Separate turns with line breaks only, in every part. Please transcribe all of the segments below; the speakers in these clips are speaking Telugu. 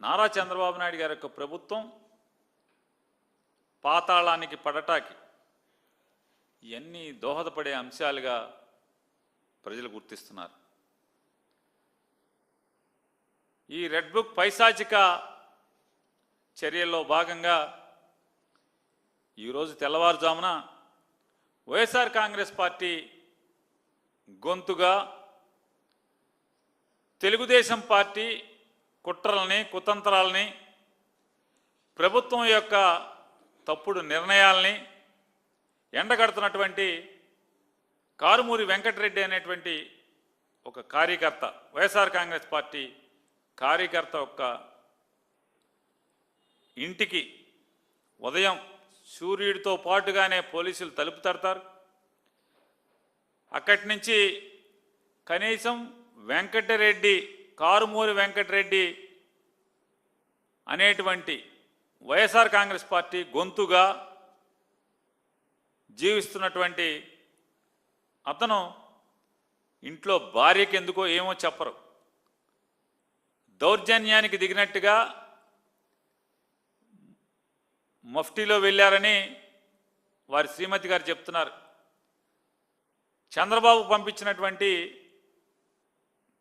నారా చంద్రబాబు నాయుడు గారి యొక్క ప్రభుత్వం పాతాళానికి పడటానికి ఇవన్నీ దోహదపడే అంశాలుగా ప్రజలు గుర్తిస్తున్నారు. ఈ రెడ్ బుక్ పైశాచిక చర్యల్లో భాగంగా ఈరోజు తెల్లవారుజామున వైఎస్ఆర్ కాంగ్రెస్ పార్టీ గొంతుగా తెలుగుదేశం పార్టీ కుట్రల్ని కుతంత్రాలని ప్రభుత్వం యొక్క తప్పుడు నిర్ణయాల్ని ఎండగడుతున్నటువంటి కారుమూరి వెంకటరెడ్డి అనేటువంటి ఒక కార్యకర్త, వైఎస్ఆర్ కాంగ్రెస్ పార్టీ కార్యకర్త యొక్క ఇంటికి ఉదయం సూర్యుడితో పాటుగానే పోలీసులు తలుపు తడతారు. అక్కడి నుంచి కనీసం వెంకటరెడ్డి, కారుమూరి వెంకటరెడ్డి అనేటువంటి వైఎస్ఆర్ కాంగ్రెస్ పార్టీ గొంతుగా జీవిస్తున్నటువంటి అతను ఇంట్లో భార్యకి ఎందుకో ఏమో చెప్పరు, దౌర్జన్యానికి దిగినట్టుగా మఫ్టీలో వెళ్ళారని వారి శ్రీమతి గారు చెప్తున్నారు. చంద్రబాబు పంపించినటువంటి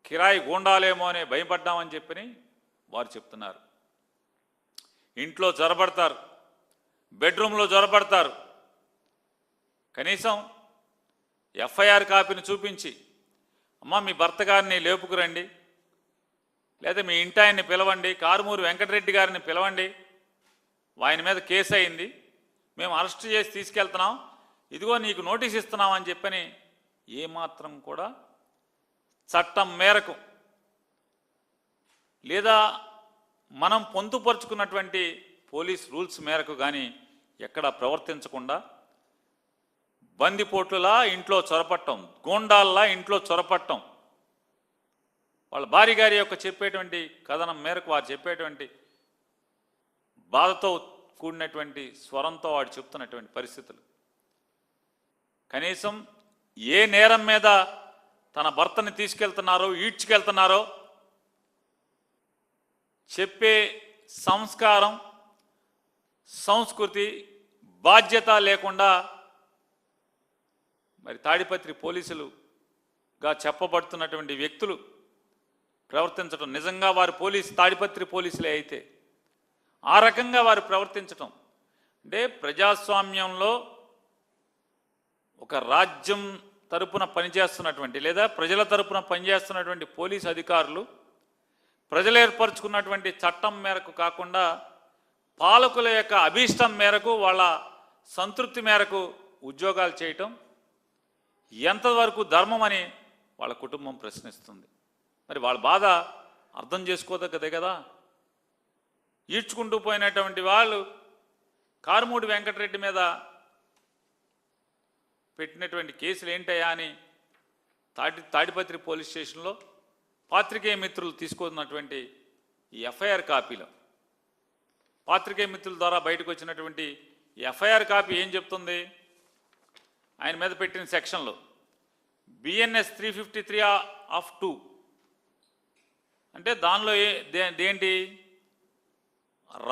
కిరాయి గూండాలేమో అని భయపడ్డామని చెప్పని వారు చెప్తున్నారు. ఇంట్లో జొరబడతారు, బెడ్రూమ్లో జొరబడతారు. కనీసం ఎఫ్ఐఆర్ కాపీని చూపించి, అమ్మ మీ భర్త గారిని లేపుకురండి, లేదా మీ ఇంటాయన్ని పిలవండి, కారుమూరి వెంకటరెడ్డి గారిని పిలవండి, ఆయన మీద కేసు అయింది, మేము అరెస్ట్ చేసి తీసుకెళ్తున్నాం, ఇదిగో నీకు నోటీస్ ఇస్తున్నాం అని చెప్పని ఏమాత్రం కూడా చట్టం మేరకు లేదా మనం పొందుపరుచుకున్నటువంటి పోలీస్ రూల్స్ మేరకు కానీ ఎక్కడ ప్రవర్తించకుండా బందిపోట్లులా ఇంట్లో చొరపట్టం, గూండాల్లా ఇంట్లో చొరపట్టం, వాళ్ళ భార్య గారి యొక్క చెప్పేటువంటి కథనం మేరకు వారు చెప్పేటువంటి బాధతో కూడినటువంటి స్వరంతో వాడు చెప్తున్నటువంటి పరిస్థితులు. కనీసం ఏ నేరం మీద తన భర్తని తీసుకెళ్తున్నారో, ఈడ్చుకెళ్తున్నారో చెప్పే సంస్కారం, సంస్కృతి, బాధ్యత లేకుండా మరి తాడిపత్రి పోలీసులుగా చెప్పబడుతున్నటువంటి వ్యక్తులు ప్రవర్తించడం, నిజంగా వారు తాడిపత్రి పోలీసులే అయితే ఆ రకంగా వారు ప్రవర్తించటం అంటే ప్రజాస్వామ్యంలో ఒక రాజ్యం తరపున పనిచేస్తున్నటువంటి లేదా ప్రజల తరపున పనిచేస్తున్నటువంటి పోలీసు అధికారులు ప్రజలు ఏర్పరచుకున్నటువంటి చట్టం మేరకు కాకుండా పాలకుల యొక్క అభీష్టం మేరకు, వాళ్ళ సంతృప్తి మేరకు ఉద్యోగాలు చేయటం ఎంతవరకు ధర్మమని వాళ్ళ కుటుంబం ప్రశ్నిస్తుంది. మరి వాళ్ళ బాధ అర్థం చేసుకోదగ్గదే కదా. ఈడ్చుకుంటూ పోయినటువంటి వాళ్ళు కారుమూడి వెంకటరెడ్డి మీద పెట్టినటువంటి కేసులు ఏంటయ్యా అని తాడిపత్రి పోలీస్ స్టేషన్లో పాత్రికేయ మిత్రులు తీసుకున్నటువంటి ఈ ఎఫ్ఐఆర్ కాపీలో, పాత్రికేయ మిత్రుల ద్వారా బయటకు వచ్చినటువంటి ఈ ఎఫ్ఐఆర్ కాపీ ఏం చెప్తుంది? ఆయన మీద పెట్టిన సెక్షన్లో బిఎన్ఎస్ 353/2 అంటే దానిలో దేంటి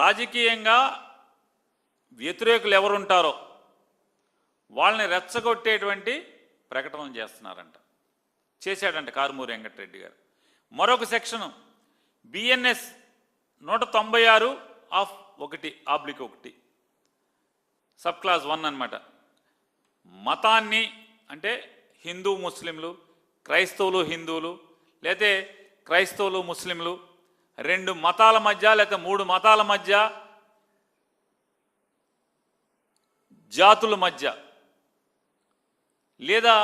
రాజకీయంగా వ్యతిరేకులు ఎవరుంటారో వాళ్ళని రెచ్చగొట్టేటువంటి ప్రకటనలు చేశాడంట కారుమూరి వెంకటరెడ్డి గారు. మరొక సెక్షను బిఎన్ఎస్ 196/1 సబ్ క్లాస్ 1 అన్నమాట. మతాన్ని అంటే హిందూ ముస్లింలు, క్రైస్తవులు హిందువులు, లేతే క్రైస్తవులు ముస్లింలు, 2 మతాల మధ్య లేకపోతే 3 మతాల మధ్య, జాతుల మధ్య, లేదా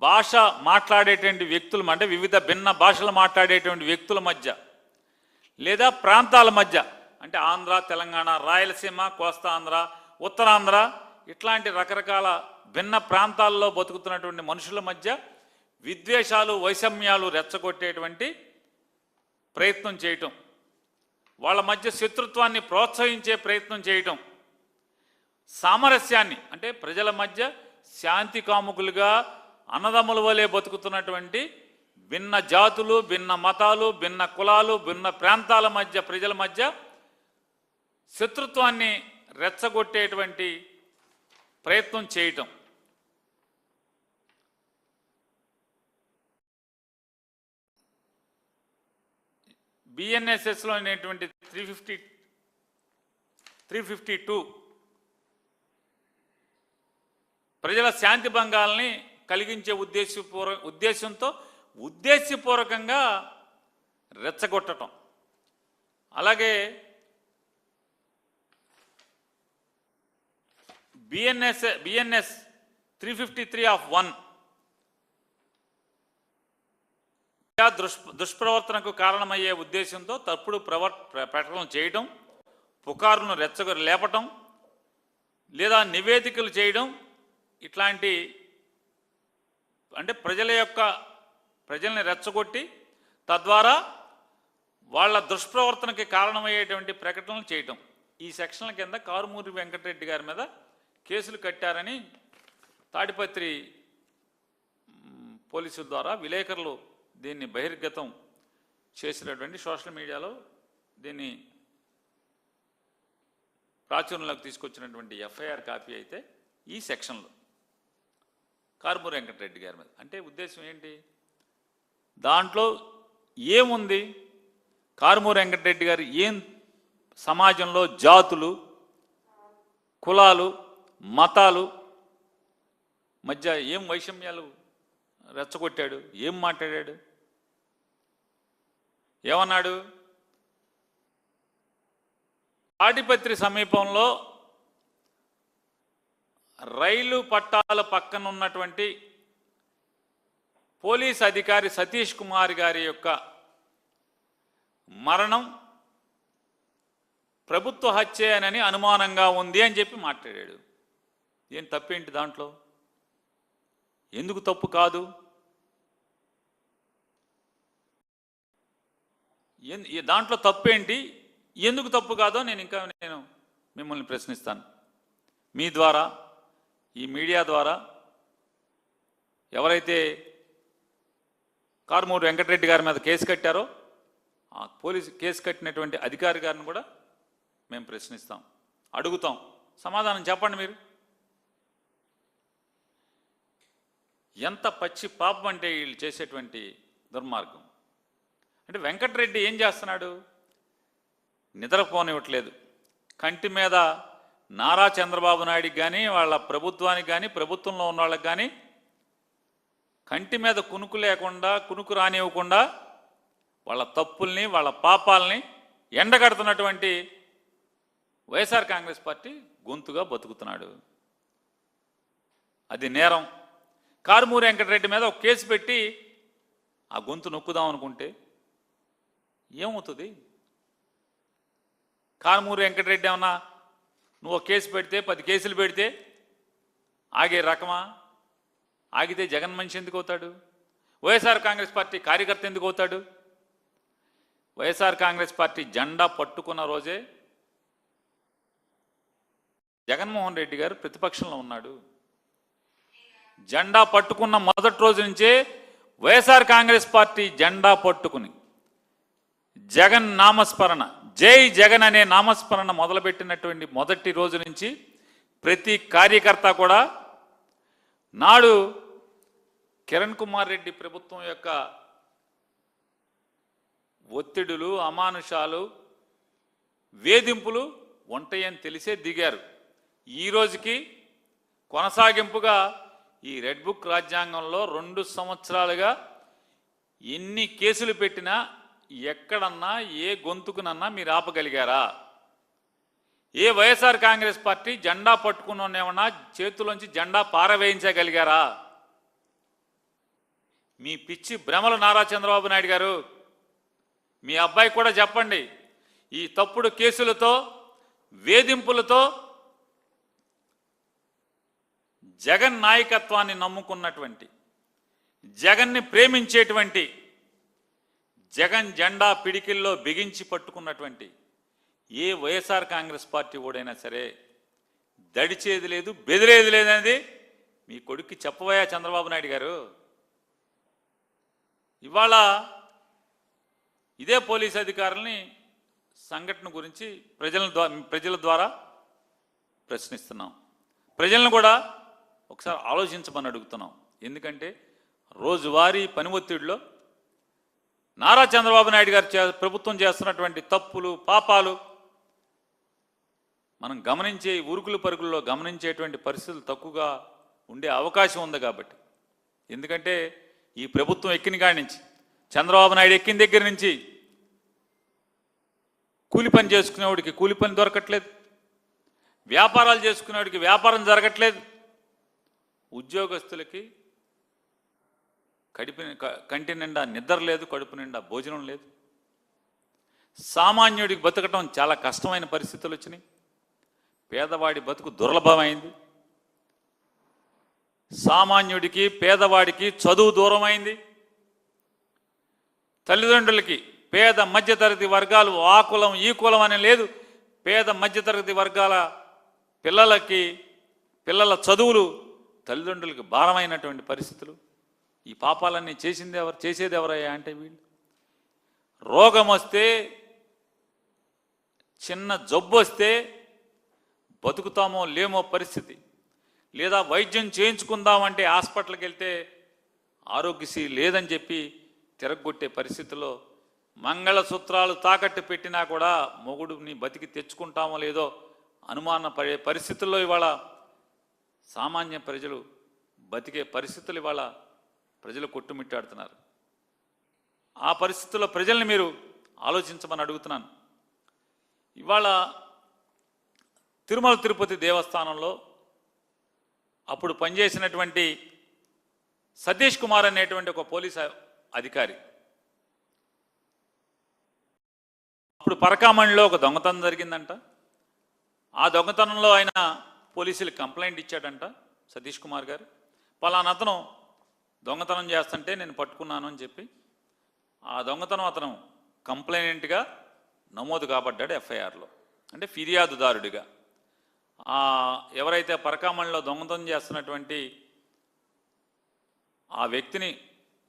భాష మాట్లాడేటువంటి వ్యక్తుల అంటే వివిధ భిన్న భాషలు మాట్లాడేటువంటి వ్యక్తుల మధ్య, లేదా ప్రాంతాల మధ్య అంటే ఆంధ్ర, తెలంగాణ, రాయలసీమ, కోస్తా ఆంధ్ర, ఉత్తరాంధ్ర ఇట్లాంటి రకరకాల భిన్న ప్రాంతాల్లో బతుకుతున్నటువంటి మనుషుల మధ్య విద్వేషాలు, వైషమ్యాలు రెచ్చగొట్టేటువంటి ప్రయత్నం చేయటం, వాళ్ళ మధ్య శత్రుత్వాన్ని ప్రోత్సహించే ప్రయత్నం చేయటం, సామరస్యాన్ని అంటే ప్రజల మధ్య శాంతి కాముకులుగా అన్నదమ్ముల వలె బతుకుతున్నటువంటి భిన్న జాతులు, భిన్న మతాలు, భిన్న కులాలు, భిన్న ప్రాంతాల మధ్య, ప్రజల మధ్య శత్రుత్వాన్ని రెచ్చగొట్టేటువంటి ప్రయత్నం చేయటం. బిఎన్ఎస్ఎస్లో అనేటువంటి 352 ప్రజల శాంతి భంగాల్ని కలిగించే ఉద్దేశపూర్వకంగా రెచ్చగొట్టడం. అలాగే బిఎన్ఎస్ 353(1) దుష్ప్రవర్తనకు కారణమయ్యే ఉద్దేశంతో తప్పుడు ప్రకటనలు చేయడం, పుకారును లేపటం లేదా నివేదికలు చేయడం, ఇట్లాంటి అంటే ప్రజల్ని రెచ్చగొట్టి తద్వారా వాళ్ళ దుష్ప్రవర్తనకి కారణమయ్యేటువంటి ప్రకటనలు చేయటం. ఈ సెక్షన్ల కింద కారుమూరి వెంకటరెడ్డి గారి మీద కేసులు కట్టారని తాడిపత్రి పోలీసుల ద్వారా విలేకరులు దీన్ని బహిర్గతం చేసినటువంటి సోషల్ మీడియాలో దీన్ని ప్రాచుర్యంలోకి తీసుకొచ్చినటువంటి ఎఫ్ఐఆర్ కాపీ అయితే ఈ సెక్షన్లో కారుమూరి వెంకటరెడ్డి గారి మీద. అంటే ఉద్దేశం ఏంటి? దాంట్లో ఏముంది? కారుమూరి వెంకటరెడ్డి గారు ఏం సమాజంలో జాతులు, కులాలు, మతాలు మధ్య ఏం వైషమ్యాలు రెచ్చగొట్టాడు? ఏం మాట్లాడాడు? ఏమన్నాడు? తాడిపత్రి సమీపంలో రైలు పట్టాల పక్కన ఉన్నటువంటి పోలీస్ అధికారి సతీష్ కుమార్ గారి యొక్క మరణం ప్రభుత్వ హత్యేనని అనుమానంగా ఉంది అని చెప్పి మాట్లాడాడు. ఏం తప్పేంటి దాంట్లో? ఎందుకు తప్పు కాదు? దాంట్లో తప్పేంటి? ఎందుకు తప్పు కాదో నేను మిమ్మల్ని ప్రశ్నిస్తాను. మీ ద్వారా, ఈ మీడియా ద్వారా ఎవరైతే కారుమూరి వెంకటరెడ్డి గారి మీద కేసు కట్టారో ఆ పోలీసు కేసు కట్టినటువంటి అధికారి గారిని కూడా మేము ప్రశ్నిస్తాం, అడుగుతాం. సమాధానం చెప్పండి. మీరు ఎంత పచ్చి పాపం అంటే వీళ్ళు చేసేటువంటి దుర్మార్గం. అంటే వెంకటరెడ్డి ఏం చేస్తున్నాడు? నిద్రపోనివ్వట్లేదు. కంటి మీద నారా చంద్రబాబు నాయుడికి కానీ, వాళ్ళ ప్రభుత్వానికి కానీ, ప్రభుత్వంలో ఉన్న వాళ్ళకి కానీ కంటి మీద కునుకు రానివ్వకుండా వాళ్ళ తప్పుల్ని, వాళ్ళ పాపాలని ఎండగడుతున్నటువంటి వైఎస్ఆర్ కాంగ్రెస్ పార్టీ గొంతుగా బతుకుతున్నాడు. అది నేరం. కారుమూరి వెంకటరెడ్డి మీద ఒక కేసు పెట్టి ఆ గొంతు నొక్కుదాం అనుకుంటే ఏమవుతుంది? కారుమూరి వెంకటరెడ్డి ఏమన్నా నువ్వు ఒక కేసు పెడితే 10 కేసులు పెడితే ఆగే రకమా? ఆగితే జగన్ మనిషి ఎందుకు అవుతాడు? వైఎస్ఆర్ కాంగ్రెస్ పార్టీ కార్యకర్త ఎందుకు అవుతాడు? వైఎస్ఆర్ కాంగ్రెస్ పార్టీ జెండా పట్టుకున్న రోజే జగన్మోహన్ రెడ్డి గారు ప్రతిపక్షంలో ఉన్నాడు. జెండా పట్టుకున్న మొదటి రోజు నుంచే వైఎస్ఆర్ కాంగ్రెస్ పార్టీ జెండా పట్టుకుని జగన్ నామస్మరణ, జై జగన్ అనే నామస్మరణ మొదలుపెట్టినటువంటి మొదటి రోజు నుంచి ప్రతి కార్యకర్త కూడా నాడు కిరణ్ కుమార్ రెడ్డి ప్రభుత్వం యొక్క ఒత్తిడులు, అమానుషాలు, వేధింపులు ఉంటాయని తెలిసే దిగారు. ఈ రోజుకి కొనసాగింపుగా ఈ రెడ్ బుక్ రాజ్యాంగంలో 2 సంవత్సరాలుగా ఎన్ని కేసులు పెట్టినా ఎక్కడన్నా ఏ గొంతుకునన్నా మీరు ఆపగలిగారా? ఏ వైఎస్ఆర్ కాంగ్రెస్ పార్టీ జెండా పట్టుకున్నామన్నా చేతుల్లోంచి జెండా పారవేయించగలిగారా? మీ పిచ్చి భ్రమలు నారా చంద్రబాబు నాయుడు గారు, మీ అబ్బాయి కూడా చెప్పండి. ఈ తప్పుడు కేసులతో, వేధింపులతో జగన్ నాయకత్వాన్ని నమ్ముకున్నటువంటి, జగన్ని ప్రేమించేటువంటి, జగన్ జెండా పిడికిల్లో బిగించి పట్టుకున్నటువంటి ఏ వైఎస్ఆర్ కాంగ్రెస్ పార్టీ ఓడైనా సరే దడిచేది లేదు, బెదిరేది లేదనేది మీ కొడుక్కి చెప్పబోయా చంద్రబాబు నాయుడు గారు. ఇవాళ ఇదే పోలీస్ అధికారుల్ని సంఘటన గురించి ప్రజల ద్వారా ప్రశ్నిస్తున్నాం. ప్రజలను కూడా ఒకసారి ఆలోచించమని అడుగుతున్నాం. ఎందుకంటే రోజువారీ పని ఒత్తిడిలో నారా చంద్రబాబు నాయుడు గారు ప్రభుత్వం చేస్తున్నటువంటి తప్పులు పాపాలు మనం గమనించే ఉరుకులు పరుగుల్లో గమనించేటువంటి పరిస్థితులు తక్కువగా ఉండే అవకాశం ఉంది. కాబట్టి ఎందుకంటే ఈ ప్రభుత్వం ఎక్కిన కాడి నుంచి, చంద్రబాబు నాయుడు ఎక్కిన దగ్గర నుంచి కూలి పని చేసుకునేవాడికి కూలి పని దొరకట్లేదు, వ్యాపారాలు చేసుకునేవాడికి వ్యాపారం జరగట్లేదు, ఉద్యోగస్తులకి కంటి నిండా నిద్ర లేదు, కడుపు నిండా భోజనం లేదు, సామాన్యుడికి బతకటం చాలా కష్టమైన పరిస్థితులు వచ్చినాయి, పేదవాడి బతుకు దుర్లభమైంది, సామాన్యుడికి పేదవాడికి చదువు దూరమైంది, తల్లిదండ్రులకి పేద మధ్యతరగతి వర్గాలు ఆ కులం ఈ కులం అని లేదు, పేద మధ్యతరగతి వర్గాల పిల్లల చదువులు తల్లిదండ్రులకి భారమైనటువంటి పరిస్థితులు. ఈ పాపాలన్నీ చేసేది ఎవరయ్యా అంటే వీళ్ళు. రోగం వస్తే, చిన్న జబ్బు వస్తే బతుకుతామో లేమో పరిస్థితి, లేదా వైద్యం చేయించుకుందామంటే హాస్పిటల్కి వెళ్తే ఆరోగ్యశ్రీ లేదని చెప్పి తిరగొట్టే పరిస్థితుల్లో మంగళసూత్రాలు తాకట్టు పెట్టినా కూడా మొగుడుని బతికి తెచ్చుకుంటామో లేదో అనుమాన పడే పరిస్థితుల్లో ఇవాళ సామాన్య ప్రజలు బతికే పరిస్థితులు ఇవాళ ప్రజలు కొట్టుమిట్టాడుతున్నారు. ఆ పరిస్థితుల్లో ప్రజల్ని మీరు ఆలోచించమని అడుగుతున్నాను. ఇవాళ తిరుమల తిరుపతి దేవస్థానంలో అప్పుడు పనిచేసినటువంటి సతీష్ కుమార్ అనేటువంటి ఒక పోలీస్ అధికారి, అప్పుడు పరకామణిలో ఒక దొంగతనం జరిగిందంట. ఆ దొంగతనంలో ఆయన పోలీసులకు కంప్లైంట్ ఇచ్చాడంట సతీష్ కుమార్ గారు. పలానా అతను దొంగతనం చేస్తుంటే నేను పట్టుకున్నాను అని చెప్పి ఆ దొంగతనం అతను కంప్లైంట్గా నమోదు కాబడ్డాడు ఎఫ్ఐఆర్లో, అంటే ఫిర్యాదుదారుడిగా. ఎవరైతే పరకామణిలో దొంగతనం చేస్తున్నటువంటి ఆ వ్యక్తిని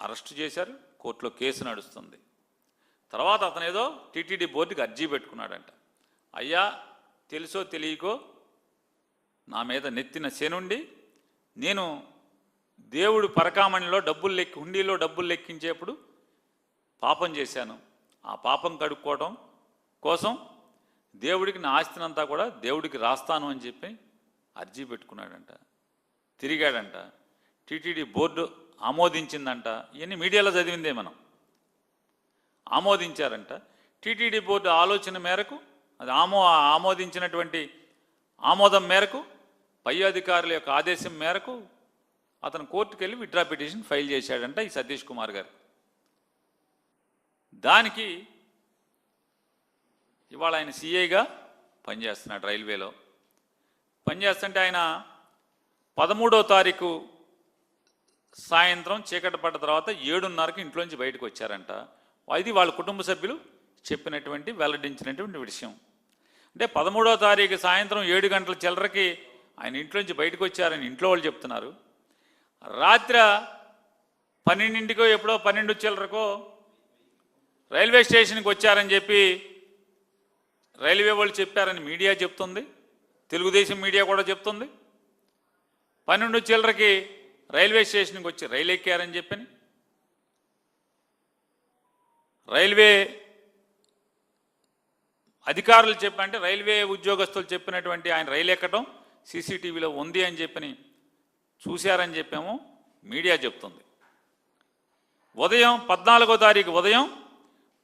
అరెస్టు చేశారు, కోర్టులో కేసు నడుస్తుంది. తర్వాత అతను ఏదో టీటీడీ బోర్డుకి అర్జీ పెట్టుకున్నాడంట. అయ్యా, తెలుసో తెలియకో నా మీద నెత్తిన శనుండి నేను దేవుడు పరకామణిలో హుండీలో డబ్బులు లెక్కించేప్పుడు పాపం చేశాను, ఆ పాపం కడుక్కోవడం కోసం దేవుడికి నా ఆస్తినంతా కూడా దేవుడికి రాస్తాను అని చెప్పి అర్జీ పెట్టుకున్నాడంట. తిరిగాడంట, టీటీడీ బోర్డు ఆమోదించిందంట. ఇవన్నీ మీడియాలో చదివిందే మనం. ఆమోదించారంట. టీటీడీ బోర్డు ఆలోచన మేరకు, అది ఆమోదించినటువంటి ఆమోదం మేరకు, పై అధికారుల యొక్క ఆదేశం మేరకు అతను కోర్టుకు వెళ్ళి విత్డ్రా పిటిషన్ ఫైల్ చేశాడంట ఈ సతీష్ కుమార్ గారు. దానికి ఇవాళ ఆయన సిఐగా పనిచేస్తున్నాడు, రైల్వేలో పనిచేస్తుంటే ఆయన 13వ తారీఖు సాయంత్రం చీకటి పడ్డ తర్వాత 7:30కి ఇంట్లోంచి బయటకు వచ్చారంట. ఇది వాళ్ళ కుటుంబ సభ్యులు చెప్పినటువంటి వెల్లడించినటువంటి విషయం. అంటే 13వ తారీఖు సాయంత్రం 7 గంటల చిల్లరకి ఆయన ఇంట్లోంచి బయటకు వచ్చారని ఇంట్లో వాళ్ళు చెప్తున్నారు. రాత్రి 12కో ఎప్పుడో 12 చిల్లరకో రైల్వే స్టేషన్కి వచ్చారని చెప్పి రైల్వే వాళ్ళు చెప్పారని మీడియా చెప్తుంది, తెలుగుదేశం మీడియా కూడా చెప్తుంది. 12 చిల్లరకి రైల్వే స్టేషన్కి వచ్చి రైలు ఎక్కారని చెప్పని రైల్వే అధికారులు చెప్పంటే రైల్వే ఉద్యోగస్తులు చెప్పినటువంటి ఆయన రైలు ఎక్కడం సీసీటీవీలో ఉంది అని చెప్పని చూశారని చెప్పాము మీడియా చెప్తుంది. ఉదయం 14వ తారీఖు ఉదయం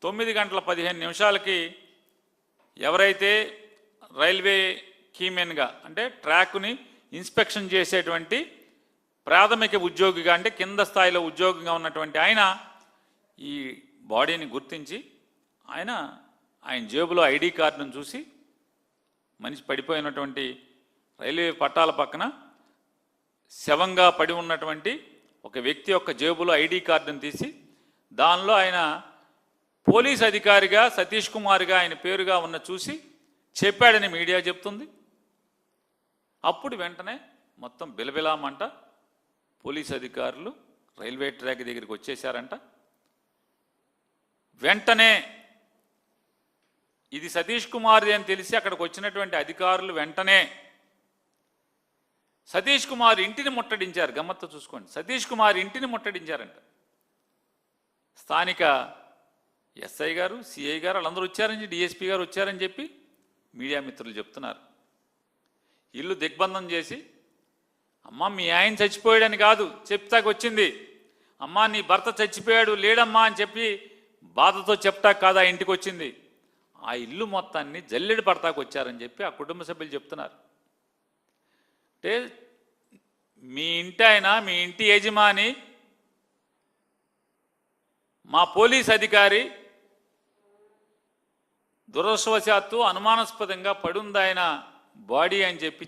9:15 ఎవరైతే రైల్వే కీమెన్గా అంటే ట్రాక్ని ఇన్స్పెక్షన్ చేసేటువంటి ప్రాథమిక ఉద్యోగిగా, అంటే కింద స్థాయిలో ఉద్యోగిగా ఉన్నటువంటి ఆయన ఈ బాడీని గుర్తించి ఆయన జేబులో ఐడి కార్డును చూసి మనిషి పడిపోయినటువంటి రైల్వే పట్టాల పక్కన శవంగా పడి ఉన్నటువంటి ఒక వ్యక్తి యొక్క జేబులో ఐడి కార్డును తీసి దానిలో ఆయన పోలీస్ అధికారిగా సతీష్ కుమార్గా ఆయన పేరుగా ఉన్న చూసి చెప్పాడని మీడియా చెప్తుంది. అప్పుడు వెంటనే మొత్తం బిలబిలామంట పోలీస్ అధికారులు రైల్వే ట్రాక్ దగ్గరికి వచ్చేసారంట. వెంటనే ఇది సతీష్ కుమార్ది అని తెలిసి అక్కడికి వచ్చినటువంటి అధికారులు వెంటనే సతీష్ కుమార్ ఇంటిని ముట్టడించారు. గమ్మత్తు చూసుకోండి, సతీష్ కుమార్ ఇంటిని ముట్టడించారంట. స్థానిక ఎస్ఐ గారు, సిఐ గారు వాళ్ళందరూ వచ్చారని, డిఎస్పీ గారు వచ్చారని చెప్పి మీడియా మిత్రులు చెప్తున్నారు. ఇల్లు దిగ్బంధం చేసి, అమ్మ మీ ఆయన చచ్చిపోయాడని కాదు చెప్తాకు వచ్చింది, అమ్మ నీ భర్త చచ్చిపోయాడు లేడమ్మా అని చెప్పి బాధతో చెప్తాకు కాదు ఆ ఇంటికి వచ్చింది. ఆ ఇల్లు మొత్తాన్ని జల్లెడ పడతాకు వచ్చారని చెప్పి ఆ కుటుంబ సభ్యులు చెప్తున్నారు. అంటే మీ ఇంటి ఆయన, మీ ఇంటి యజమాని, మా పోలీస్ అధికారి దురదృష్టవశాత్తు అనుమానాస్పదంగా పడుంది ఆయన బాడీ అని చెప్పి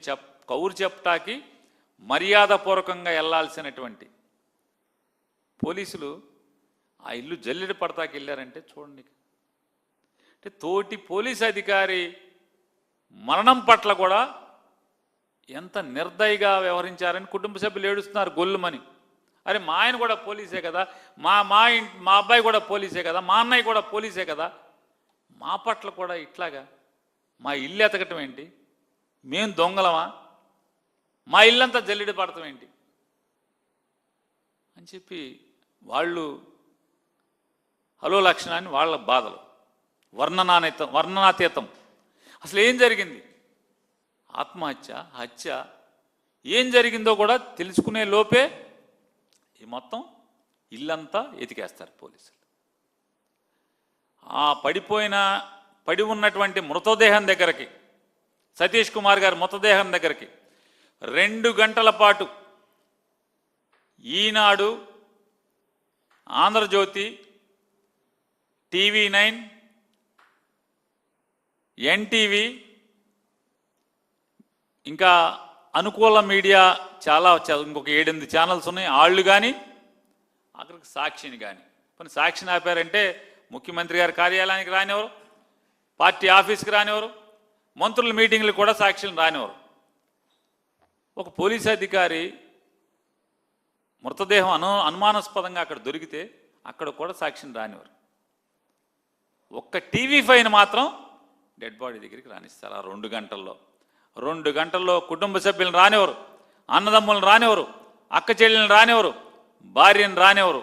కౌరు చెప్పటానికి మర్యాదపూర్వకంగా వెళ్లాల్సినటువంటి పోలీసులు ఆ ఇల్లు జల్లెడ పడతాకి వెళ్ళారంటే చూడండి. అంటే తోటి పోలీస్ అధికారి మరణం పట్ల కూడా ఎంత నిర్దయగా వ్యవహరించారని కుటుంబ సభ్యులు ఏడుస్తున్నారు గొల్లుమని. అరే మా ఆయన కూడా పోలీసే కదా, మా అబ్బాయి కూడా పోలీసే కదా, మా అన్నయ్య కూడా పోలీసే కదా, మా పట్ల కూడా ఇట్లాగా మా ఇల్లు ఎతకటం ఏంటి, మేము దొంగలమా, మా ఇల్లంతా జల్లెడ పడతాం ఏంటి అని చెప్పి వాళ్ళు హలో లక్షణాన్ని వాళ్ళ బాధలు వర్ణనాతీతం. అసలు ఏం జరిగింది, ఆత్మహత్య, హత్య, ఏం జరిగిందో కూడా తెలుసుకునే లోపే ఈ మొత్తం ఇల్లంతా ఎతికేస్తారు పోలీసులు. ఆ పడి ఉన్నటువంటి మృతదేహం దగ్గరికి, సతీష్ కుమార్ గారి మృతదేహం దగ్గరికి 2 గంటల పాటు ఈనాడు, ఆంధ్రజ్యోతి, TV9, NTV, ఇంకా అనుకూల మీడియా చాలా ఇంకొక 7-8 ఛానల్స్ ఉన్నాయి, వాళ్ళు కానీ అక్కడికి సాక్షిని కానీ కొన్ని సాక్షిని ఆపారంటే ముఖ్యమంత్రి గారి కార్యాలయానికి రానివ్వరు, పార్టీ ఆఫీస్కి రానివ్వరు, మంత్రుల మీటింగ్లు కూడా సాక్షులను రానివ్వరు. ఒక పోలీస్ అధికారి మృతదేహం అనుమానాస్పదంగా అక్కడ దొరికితే అక్కడ కూడా సాక్షిని రానివ్వరు. ఒక్క TV5 మాత్రం డెడ్ బాడీ దగ్గరికి రానిస్తారు. ఆ 2 గంటల్లో 2 గంటల్లో కుటుంబ సభ్యులను రానివ్వరు, అన్నదమ్ములను రానివ్వరు, అక్క చెల్లెలను రానివ్వరు, భార్యను రానివ్వరు,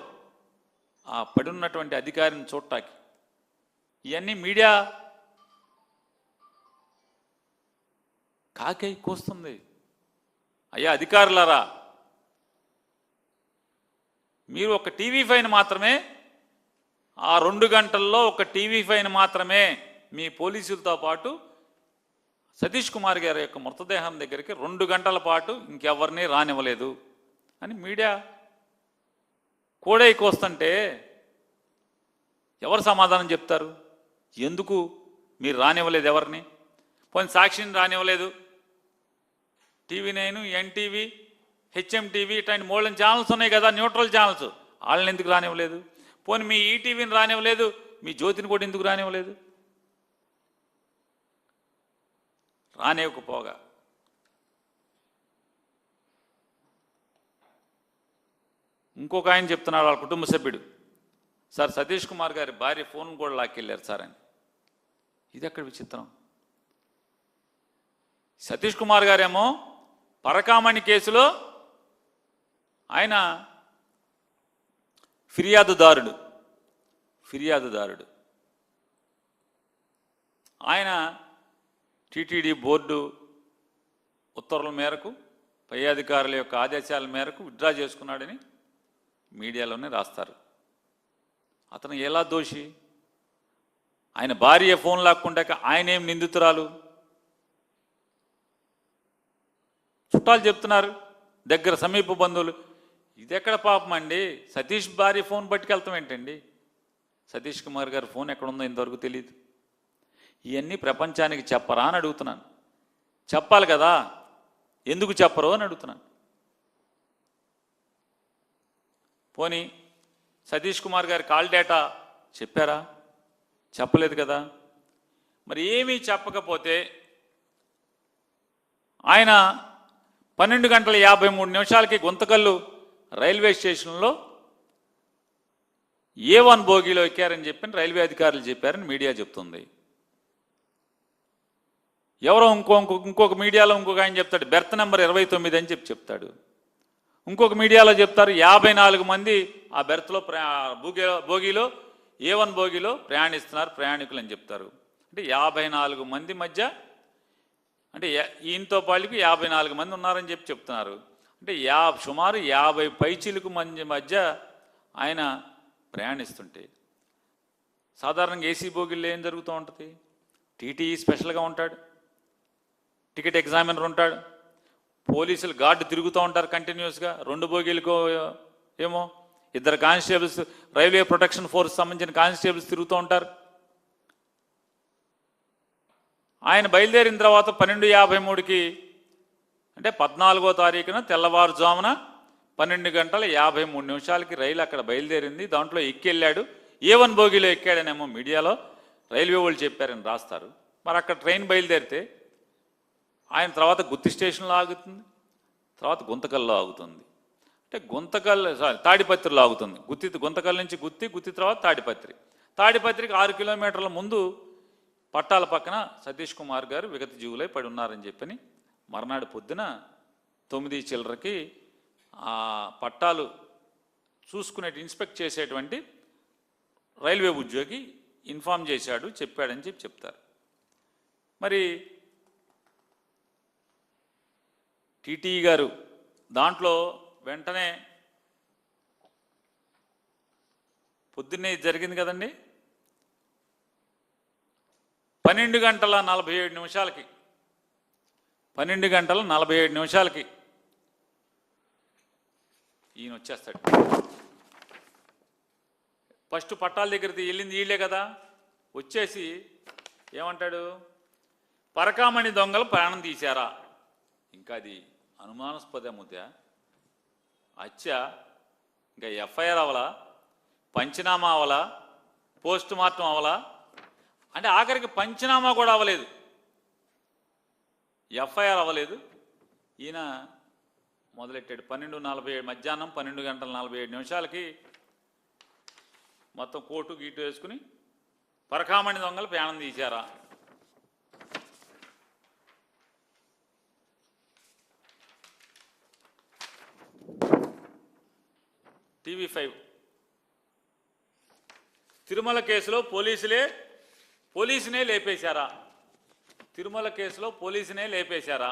ఆ పడున్నటువంటి అధికారిని చూడటానికి. ఇవన్నీ మీడియా కాకై కూస్తుంది. అయ్యా అధికారులారా, మీరు ఒక TV5 మాత్రమే, ఆ 2 గంటల్లో ఒక TV5 మాత్రమే మీ పోలీసులతో పాటు సతీష్ కుమార్ గారి యొక్క మృతదేహం దగ్గరికి 2 గంటల పాటు ఇంకెవరిని రానివ్వలేదు అని మీడియా కూడా వస్తుంటే ఎవరు సమాధానం చెప్తారు? ఎందుకు మీరు రానివ్వలేదు ఎవరిని? పోనీ సాక్షిని రానివ్వలేదు, TV9, NTV, HMTV ఇట్లాంటి మోడల్ ఛానల్స్ ఉన్నాయి కదా, న్యూట్రల్ ఛానల్స్, వాళ్ళని ఎందుకు రానివ్వలేదు? పోనీ మీ ఈటీవీని రానివ్వలేదు, మీ జ్యోతిని కూడా ఎందుకు రానివ్వలేదు? రానివ్వకపోగా ఇంకొక ఆయన చెప్తున్నాడు, వాళ్ళ కుటుంబ సభ్యుడు, సార్ సతీష్ కుమార్ గారి భార్య ఫోన్ కూడా లాక్కెళ్ళారు సార్ అని. ఇది ఎక్కడ విచిత్రం? సతీష్ కుమార్ గారేమో పరకామణి కేసులో ఆయన ఫిర్యాదుదారుడు ఆయన టీటీడీ బోర్డు ఉత్తర్వుల మేరకు, పై అధికారుల యొక్క ఆదేశాల మేరకు విత్డ్రా చేసుకున్నాడని మీడియాలోనే రాస్తారు. అతను ఎలా దోషి? ఆయన భార్య ఫోన్ లాక్కుండాక ఆయన ఏం నిందితురాలు? చుట్టాలు చెప్తున్నారు, దగ్గర సమీప బంధువులు. ఇది ఎక్కడ పాపం అండి? సతీష్ భార్య ఫోన్ పట్టుకెళ్తాం ఏంటండి? సతీష్ కుమార్ గారి ఫోన్ ఎక్కడుందో ఇంతవరకు తెలియదు. ఇవన్నీ ప్రపంచానికి చెప్పరా అని అడుగుతున్నాను. చెప్పాలి కదా, ఎందుకు చెప్పరు అని అడుగుతున్నాను. పోనీ సతీష్ కుమార్ గారి కాల్ డేటా చెప్పారా? చెప్పలేదు కదా. మరి ఏమీ చెప్పకపోతే ఆయన 12:53 గుంతకల్లు రైల్వే స్టేషన్లో A1 బోగీలో ఎక్కారని చెప్పి రైల్వే అధికారులు చెప్పారని మీడియా చెప్తుంది. ఎవరో ఇంకొక మీడియాలో ఇంకొక ఆయన చెప్తాడు బెర్త్ నెంబర్ 29 అని చెప్తాడు. ఇంకొక మీడియాలో చెప్తారు 54 మంది ఆ బెర్త్లో బోగీలో A1 బోగీలో ప్రయాణిస్తున్నారు ప్రయాణికులు అని చెప్తారు. అంటే 54 మంది మధ్య, అంటే ఈయనతో పాటుకి 54 మంది ఉన్నారని చెప్తున్నారు. అంటే సుమారు 50 పైచీలకు మంది మధ్య ఆయన ప్రయాణిస్తుంటే సాధారణంగా ఏసీ బోగిల్లో ఏం జరుగుతూ ఉంటుంది? టీటీఈ స్పెషల్గా ఉంటాడు, టికెట్ ఎగ్జామినర్ ఉంటాడు, పోలీసులు గార్డు తిరుగుతూ ఉంటారు కంటిన్యూస్గా. 2 బోగీలకు ఏమో 2 కానిస్టేబుల్స్, రైల్వే ప్రొటెక్షన్ ఫోర్స్ సంబంధించిన కానిస్టేబుల్స్ తిరుగుతూ ఉంటారు. ఆయన బయలుదేరిన తర్వాత 12:53కి అంటే 14వ తారీఖున తెల్లవారుజామున 12:53 రైలు అక్కడ బయలుదేరింది. దాంట్లో ఎక్కెళ్ళాడు. A1 బోగీలో ఎక్కాడనేమో మీడియాలో రైల్వే వాళ్ళు చెప్పారని రాస్తారు. మరి అక్కడ ట్రైన్ బయలుదేరితే ఆయన తర్వాత గుత్తి స్టేషన్లో ఆగుతుంది, తర్వాత గుంతకల్లో ఆగుతుంది. అంటే తాడిపత్రిలో ఆగుతుంది. గుంతకల్ నుంచి గుత్తి తర్వాత తాడిపత్రికి 6 కిలోమీటర్ల ముందు పట్టాల పక్కన సతీష్ కుమార్ గారు విగత జీవులై పడి ఉన్నారని చెప్పని మర్నాడు పొద్దున 9 చిల్లరకి ఆ పట్టాలు చూసుకునే ఇన్స్పెక్ట్ చేసేటువంటి రైల్వే ఉద్యోగి ఇన్ఫామ్ చేశాడు, చెప్పాడని చెప్తారు. మరి టీటీఈ గారు దాంట్లో వెంటనే పొద్దున్నే జరిగింది కదండి, 12:47 ఈయన వచ్చేస్తాడు. ఫస్ట్ పట్టాల దగ్గరికి వెళ్ళింది వీళ్ళే కదా, వచ్చేసి ఏమంటాడు? పరకామణి దొంగలు ప్రాణం తీశారా? ఇంకా అది అనుమానాస్పద ముద్ద హత్య. ఇంకా ఎఫ్ఐఆర్ అవలా, పంచనామా అవలా, పోస్ట్ మార్టం అవలా, అంటే ఆఖరికి పంచనామా కూడా అవ్వలేదు, ఎఫ్ఐఆర్ అవ్వలేదు. ఈయన మొదలెట్టాడు 12:47 మధ్యాహ్నం 12:47 మొత్తం కోటు గీటు వేసుకుని పరకామణి దొంగలు ప్రాణం తీశారా? TV5 తిరుమల కేసులో పోలీసునే లేపేశారా? తిరుమల కేసులో పోలీసునే లేపేశారా?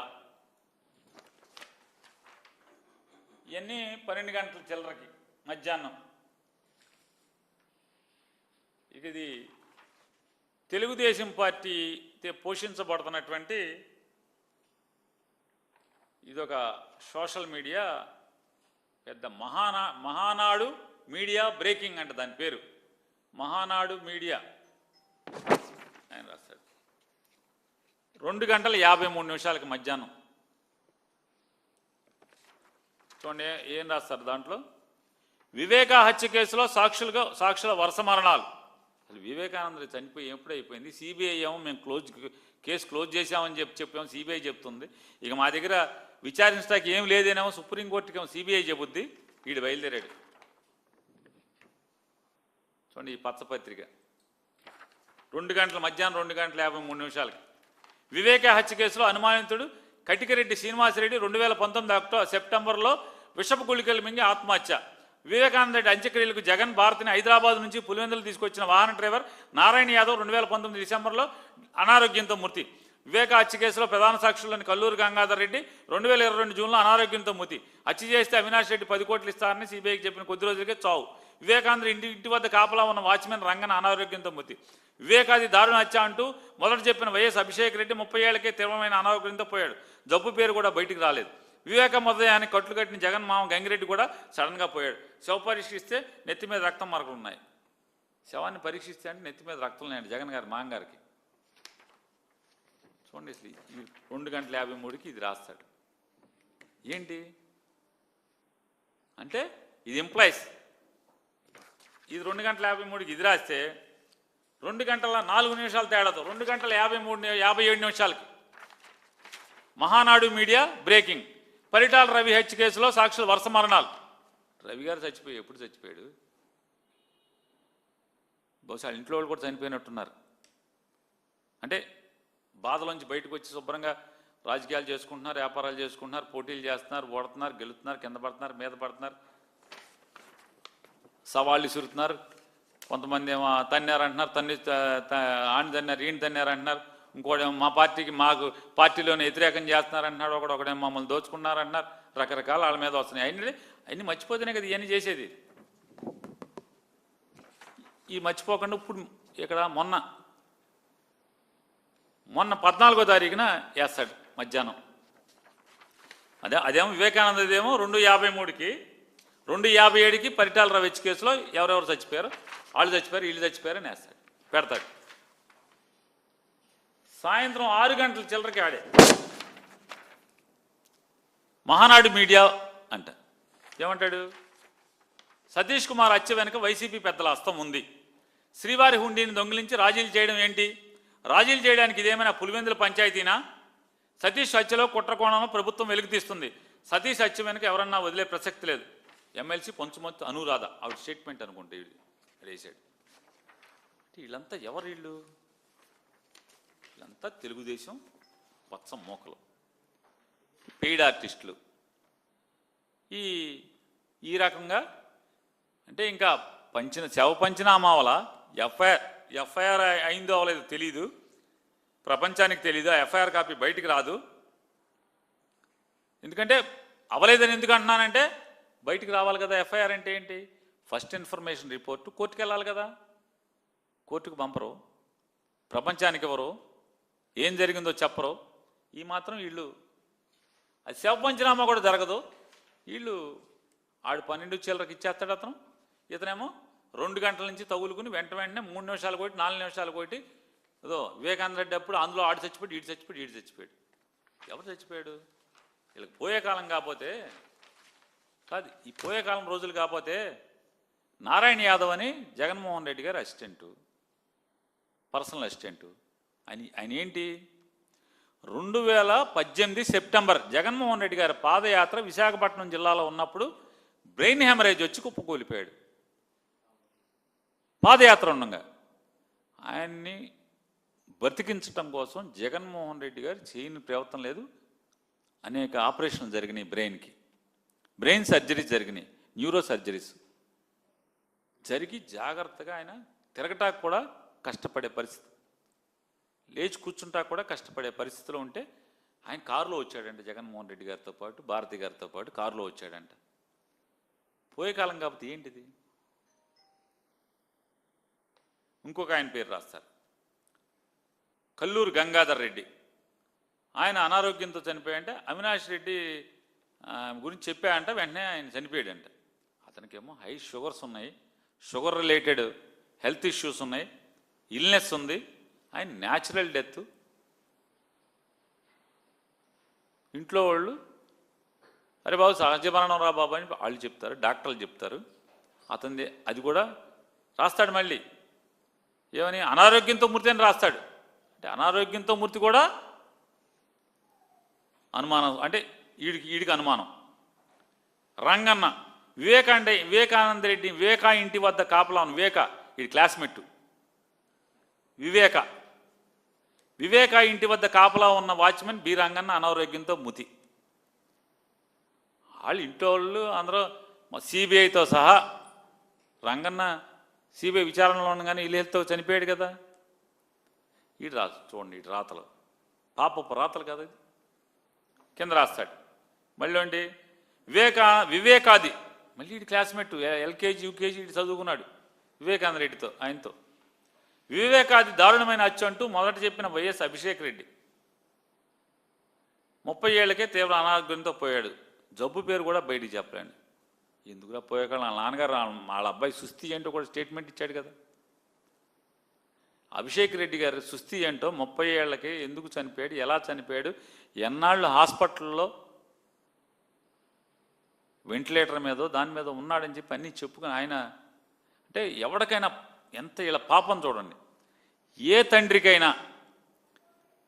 ఇవన్నీ 12 గంటల చిల్లరకి మధ్యాహ్నం. ఇది తెలుగుదేశం పార్టీ పోషించబడుతున్నటువంటి ఇదొక సోషల్ మీడియా, పెద్ద మహానాడు మీడియా బ్రేకింగ్ అంట దాని పేరు, మహానాడు మీడియా. ఆయన రాస్తాడు 2:53 మధ్యాహ్నం. చూడండి ఏం రాస్తారు దాంట్లో. వివేక హత్య కేసులో సాక్షుల వరుస మరణాలు. అసలు వివేకానంద చనిపోయి ఎప్పుడైపోయింది? సిబిఐ ఏమో మేము కేసు క్లోజ్ చేసామని చెప్పాము, సిబిఐ చెప్తుంది. ఇక మా దగ్గర విచారించడానికి ఏం లేదేనేమో సుప్రీంకోర్టుకి ఏమో సిబిఐ చెబుద్ది. వీడు బయలుదేరాడు. చూడండి ఈ పచ్చపత్రిక మధ్యాహ్నం 2:53 వివేక హత్య కేసులో అనుమానితుడు కటికరెడ్డి శ్రీనివాసరెడ్డి 2019 సెప్టెంబర్లో విషపు గుళికలు మింగి ఆత్మహత్య. వివేకానంద రెడ్డి అంత్యక్రియలకు జగన్ భారతిని హైదరాబాద్ నుంచి పులివెందులు తీసుకొచ్చిన వాహన డ్రైవర్ నారాయణ యాదవ్ 2019 డిసెంబర్లో అనారోగ్యంతో మృతి. వివేక హత్య కేసులో ప్రధాన సాక్షుల్లోని కల్లూరు గంగాధర్ రెడ్డి 2022 జూన్లో అనారోగ్యంతో మృతి. హత్య చేస్తే అవినాష్ రెడ్డి 10 కోట్లు ఇస్తారని సిబిఐకి చెప్పిన కొద్ది రోజులకే చావు. వివేకానంద ఇంటి వద్ద కాపలా ఉన్న వాచ్మెన్ రంగన అనారోగ్యంతో మృతి. వివేకాది దారుణ హత్య అంటూ మొదట చెప్పిన వైఎస్ అభిషేక్ రెడ్డి 30 ఏళ్లకే తీవ్రమైన అనారోగ్యంతో పోయాడు. జబ్బు పేరు కూడా బయటికి రాలేదు. వివేక మృతదేహాన్ని కట్లు కట్టిన జగన్ మామ గంగిరెడ్డి కూడా సడన్గా పోయాడు. శవ పరీక్షిస్తే నెత్తి మీద రక్తం మరకలు ఉన్నాయి. శవాన్ని పరీక్షిస్తే అంటే నెత్తి మీద రక్తం ఉన్నాయండి జగన్ గారి మామగారికి. చూడండి అసలు 2:53 ఇది రాస్తాడు. ఏంటి అంటే ఇది ఎంప్లాయీస్. ఇది 2:53 ఇది రాస్తే 2:04 తేడాతో 2:57 మహానాడు మీడియా బ్రేకింగ్. పరిటాల రవి హత్య కేసులో సాక్షుల వరుస మరణాలు. రవి గారు ఎప్పుడు చచ్చిపోయాడు? బహుశా వాళ్ళ ఇంట్లో వాళ్ళు కూడా చనిపోయినట్టున్నారు. అంటే బాధలోంచి బయటకు వచ్చి శుభ్రంగా రాజకీయాలు చేసుకుంటున్నారు, వ్యాపారాలు చేసుకుంటున్నారు, పోటీలు చేస్తున్నారు, ఓడుతున్నారు, గెలుతున్నారు, కింద పడుతున్నారు, మీద పడుతున్నారు, సవాళ్ళు విసురుతున్నారు. కొంతమంది ఏమో తన్నారంటున్నారు, ఆని తన్నారు, ఈయన తన్నారంటున్నారు. ఇంకోటేమో మా పార్టీలోనే వ్యతిరేకం చేస్తున్నారంటున్నాడు. ఒకడేమో మమ్మల్ని దోచుకున్నారంటున్నారు. రకరకాల వాళ్ళ మీద వస్తున్నాయి. అన్నీ మర్చిపోతేనే కదా ఇవన్నీ చేసేది. ఈ మర్చిపోకుండా ఇప్పుడు ఇక్కడ మొన్న 14వ తారీఖున వేస్తాడు మధ్యాహ్నం. అదేమో వివేకానందదేమో 2:53కి 2:57కి పరిటాల రవిచ్ కేసులో ఎవరెవరు చచ్చిపోయారు, వాళ్ళు చచ్చిపోయారు, వీళ్ళు చచ్చిపోయారు అని వేస్తాడు, పెడతాడు. సాయంత్రం 6 గంటల చిల్లరకి ఆడే మహానాడు మీడియా అంట ఏమంటాడు, సతీష్ కుమార్ హత్య వెనుక వైసీపీ పెద్దల హస్తం ఉంది. శ్రీవారి హుండీని దొంగిలించి రాజీలు చేయడం ఏంటి? రాజీలు చేయడానికి ఇదేమైనా పులివెందుల పంచాయతీనా? సతీష్ హత్యలో కుట్రకోణంలో ప్రభుత్వం వెలుగు తీస్తుంది. సతీష్ హత్య వెనుక ఎవరన్నా వదిలే ప్రసక్తి లేదు. ఎమ్మెల్సీ పొంచుమొత్తు అనురాధ ఆవిడ స్టేట్మెంట్ అనుకుంటే వేసాడు. వీళ్ళంతా ఎవరు? వీళ్ళంతా తెలుగుదేశం వత్సం మోకలు, పెయిడ్ ఆర్టిస్టులు. ఈ రకంగా అంటే ఇంకా శవ పంచనామావల ఎఫ్ఐఆర్ అయిందో అవ్వలేదో తెలీదు, ప్రపంచానికి తెలీదు. ఆ ఎఫ్ఐఆర్ కాపీ బయటికి రాదు. ఎందుకంటే అవ్వలేదని ఎందుకు అంటున్నానంటే బయటికి రావాలి కదా. ఎఫ్ఐఆర్ అంటే ఏంటి? ఫస్ట్ ఇన్ఫర్మేషన్ రిపోర్టు కోర్టుకు వెళ్ళాలి కదా. కోర్టుకు పంపరు, ప్రపంచానికి ఎవరు, ఏం జరిగిందో చెప్పరు. ఈ మాత్రం వీళ్ళు అది శవ పంచనామా కూడా జరగదు. వీళ్ళు ఆడు 12 చిల్లరకి ఇచ్చేస్తాడు అతను. ఇతనేమో 2 గంటల నుంచి తగులుకుని వెంటనే 3 నిమిషాలు కొట్టి 4 నిమిషాలు కొట్టి ఏదో వివేకానంద రెడ్డి అప్పుడు అందులో ఆడు చచ్చిపోయాడు, ఈడు చచ్చిపోయాడు, ఈడు చచ్చిపోయాడు. ఎవరు చచ్చిపోయాడు? వీళ్ళకి పోయే కాలం కాకపోతే కాదు, ఈ పోయే కాలం రోజులు కాకపోతే నారాయణ యాదవ్ అని జగన్మోహన్ రెడ్డి గారి అసిస్టెంటు, పర్సనల్ అసిస్టెంటు. ఆయన ఏంటి 2018 సెప్టెంబర్ జగన్మోహన్ రెడ్డి గారి పాదయాత్ర విశాఖపట్నం జిల్లాలో ఉన్నప్పుడు బ్రెయిన్ హెమరేజ్ వచ్చి కుప్పకూలిపోయాడు. పాదయాత్ర ఉండగా ఆయన్ని బ్రతికించడం కోసం జగన్మోహన్ రెడ్డి గారు చేయని ప్రయత్నం లేదు. అనేక ఆపరేషన్లు జరిగినాయి, బ్రెయిన్ సర్జరీస్ జరిగినాయి, న్యూరో సర్జరీస్ జరిగి జాగ్రత్తగా ఆయన తిరగటానికి కూడా కష్టపడే పరిస్థితి, లేచి కూర్చుంటా కూడా కష్టపడే పరిస్థితిలో ఉంటే ఆయన కారులో వచ్చాడంట. జగన్మోహన్ రెడ్డి గారితో పాటు భారతి గారితో పాటు కారులో వచ్చాడంట. పోయే కాలం కాబట్టి ఏంటిది? ఇంకొక ఆయన పేరు రాస్తారు, కల్లూరు గంగాధర్ రెడ్డి. ఆయన అనారోగ్యంతో చనిపోయాడంటే అవినాష్ రెడ్డి గురించి చెప్పాడంట. వెంటనే ఆయన చనిపోయాడంట. అతనికేమో హై షుగర్స్ ఉన్నాయి, షుగర్ రిలేటెడ్ హెల్త్ ఇష్యూస్ ఉన్నాయి, ఇల్నెస్ ఉంది. ఆయన న్యాచురల్ డెత్. ఇంట్లో వాళ్ళు అరే బాబు సహజ మరణం రా బాబు అని వాళ్ళు చెప్తారు, డాక్టర్లు చెప్తారు. అతనిది అది కూడా రాస్తాడు. మళ్ళీ ఏమని అనారోగ్యంతో మృతి అని రాస్తాడు. అంటే అనారోగ్యంతో మృతి కూడా అనుమానం, అంటే వీడికి అనుమానం. రంగన్న వివేకానంద రెడ్డి వివేకా ఇంటి వద్ద కాపలా వీడి క్లాస్మేట్ వివేకా ఇంటి వద్ద కాపలా ఉన్న వాచ్మెన్ బి రంగన్న అనారోగ్యంతో మృతి. వాళ్ళు ఇంట్లో వాళ్ళు అందరూ సిబిఐతో సహా, రంగన్న సిబిఐ విచారణలో ఉండగానే ఇల్లుతో చనిపోయాడు కదా. వీడు రాదు చూడండి, వీడు రాతలు పాపపు రాతలు కదా. ఇది కింద రాస్తాడు మళ్ళీ అండి వివేకాది, మళ్ళీ వీడి క్లాస్మేట్ ఎల్కేజీ యూకేజీ వీడు చదువుకున్నాడు వివేకానంద రెడ్డితో, ఆయనతో. వివేకాది దారుణమైన హత్య అంటూ మొదట చెప్పిన వైఎస్ అభిషేక్ రెడ్డి 30 ఏళ్లకే తీవ్ర అనారోగ్యంతో పోయాడు. జబ్బు పేరు కూడా బయటికి చెప్పలేండి. ఎందుకురా పోయాక వాళ్ళ నాన్నగారు వాళ్ళ అబ్బాయి సుస్థి ఏంటో కూడా స్టేట్మెంట్ ఇచ్చాడు కదా. అభిషేక్ రెడ్డి గారు సుస్థి ఏంటో 30 ఏళ్లకే ఎందుకు చనిపోయాడు, ఎలా చనిపోయాడు, ఎన్నాళ్ళు హాస్పిటల్లో వెంటిలేటర్ మీదో దాని మీద ఉన్నాడని చెప్పి అన్నీ చెప్పుకొని ఆయన అంటే ఎవరికైనా ఎంత ఇలా పాపం చూడండి. ఏ తండ్రికైనా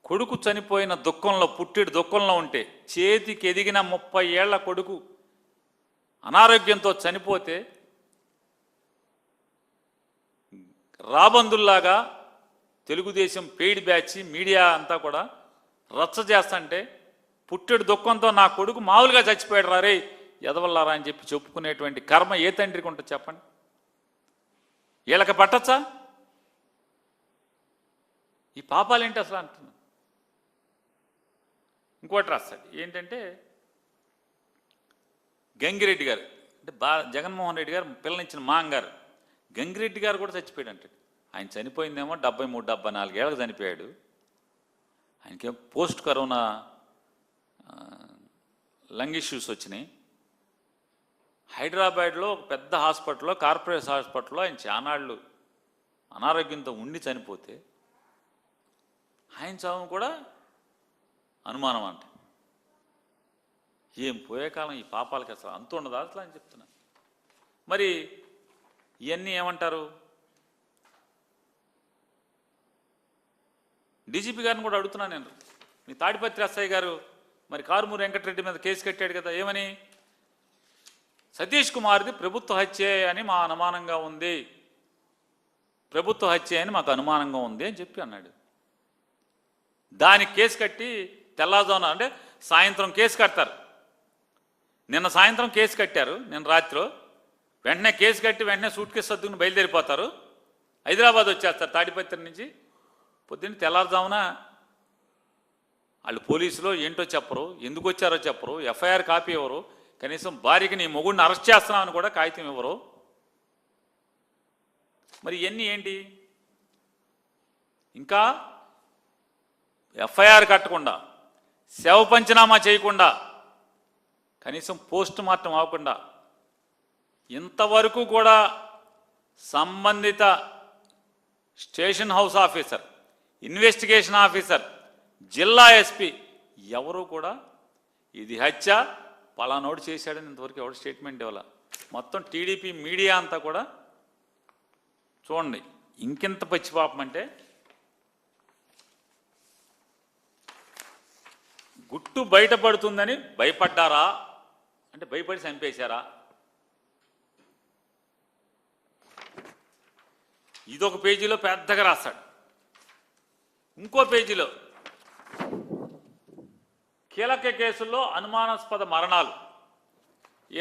కొడుకు చనిపోయిన దుఃఖంలో పుట్టిడు దుఃఖంలో ఉంటే చేతికి ఎదిగిన 30 ఏళ్ల కొడుకు అనారోగ్యంతో చనిపోతే రాబందుల్లాగా తెలుగుదేశం పెయిడ్ బ్యాచ్ మీడియా అంతా కూడా రచ్చ చేస్తుంటే పుట్టెడు దుఃఖంతో నా కొడుకు మామూలుగా చచ్చిపోయాడు రా రే ఎదవల్లారా అని చెప్పి చెప్పుకునేటువంటి కర్మ ఏ తండ్రికి ఉంటుంది చెప్పండి? వీళ్ళకి పట్టచ్చా? ఈ పాపాలేంటి అసలు అంటున్నా. ఇంకోటి రాస్తాడు ఏంటంటే, గంగిరెడ్డి గారు అంటే జగన్మోహన్ రెడ్డి గారు పిల్లనిచ్చిన మాంగారు గంగిరెడ్డి గారు కూడా చచ్చిపోయాడు అంటే. ఆయన చనిపోయిందేమో 73, 74 ఏళ్ళకి చనిపోయాడు. ఆయనకేం పోస్ట్ కరోనా లంగ్ ఇష్యూస్ వచ్చినాయి. హైదరాబాద్లో ఒక పెద్ద హాస్పిటల్లో, కార్పొరేట్ హాస్పిటల్లో ఆయన చానాళ్ళు అనారోగ్యంతో ఉండి చనిపోతే ఆయన చావు కూడా అనుమానం అంట. ఏం పోయే కాలం ఈ పాపాలకి అసలు అంత ఉండదు అసలు అని చెప్తున్నా. మరి ఇవన్నీ ఏమంటారు? డీజీపీ గారిని కూడా అడుగుతున్నాను నేను. మీ తాడిపత్రి ఎస్ఐ గారు మరి కారుమూరి వెంకటరెడ్డి మీద కేసు కట్టాడు కదా, ఏమని? సతీష్ కుమార్ది ప్రభుత్వ హత్యే అని మా అనుమానంగా ఉంది, ప్రభుత్వ హత్య అని మాకు అనుమానంగా ఉంది అని చెప్పి అన్నాడు. దానికి కేసు కట్టి తెల్లారుజామున అంటే సాయంత్రం కేసు కడతారు. నిన్న సాయంత్రం కేసు కట్టారు, నిన్న రాత్రి వెంటనే కేసు కట్టి వెంటనే సూట్ కేసు సర్దుకుని బయలుదేరిపోతారు. హైదరాబాద్ వచ్చేస్తారు తాడిపత్రి నుంచి. పొద్దున్న తెల్లారుజామున వాళ్ళు పోలీసులో ఏంటో చెప్పరు, ఎందుకు వచ్చారో చెప్పరు, ఎఫ్ఐఆర్ కాపీ ఇవ్వరు, కనీసం భార్యకి నీ మొగుడిని అరెస్ట్ చేస్తున్నామని కూడా కాగితం ఇవ్వరు. మరి ఇవన్నీ ఏంటి? ఇంకా ఎఫ్ఐఆర్ కట్టకుండా, శవ పంచనామా చేయకుండా, కనీసం పోస్ట్ మార్టం అవ్వకుండా, ఇంతవరకు కూడా సంబంధిత station house officer, investigation officer, జిల్లా ఎస్పీ ఎవరు కూడా ఇది హత్య పలానోడు చేశాడని ఇంతవరకు ఎవరు స్టేట్మెంట్ ఇవ్వాల. మొత్తం టీడీపీ మీడియా అంతా కూడా చూడండి ఇంకెంత పచ్చిపాపం అంటే, గుట్టు బయటపడుతుందని భయపడ్డారా అంటే భయపడి చంపేశారా? ఇదొక పేజీలో పెద్దగా రాస్తాడు. ఇంకో పేజీలో కీలక కేసుల్లో అనుమానాస్పద మరణాలు,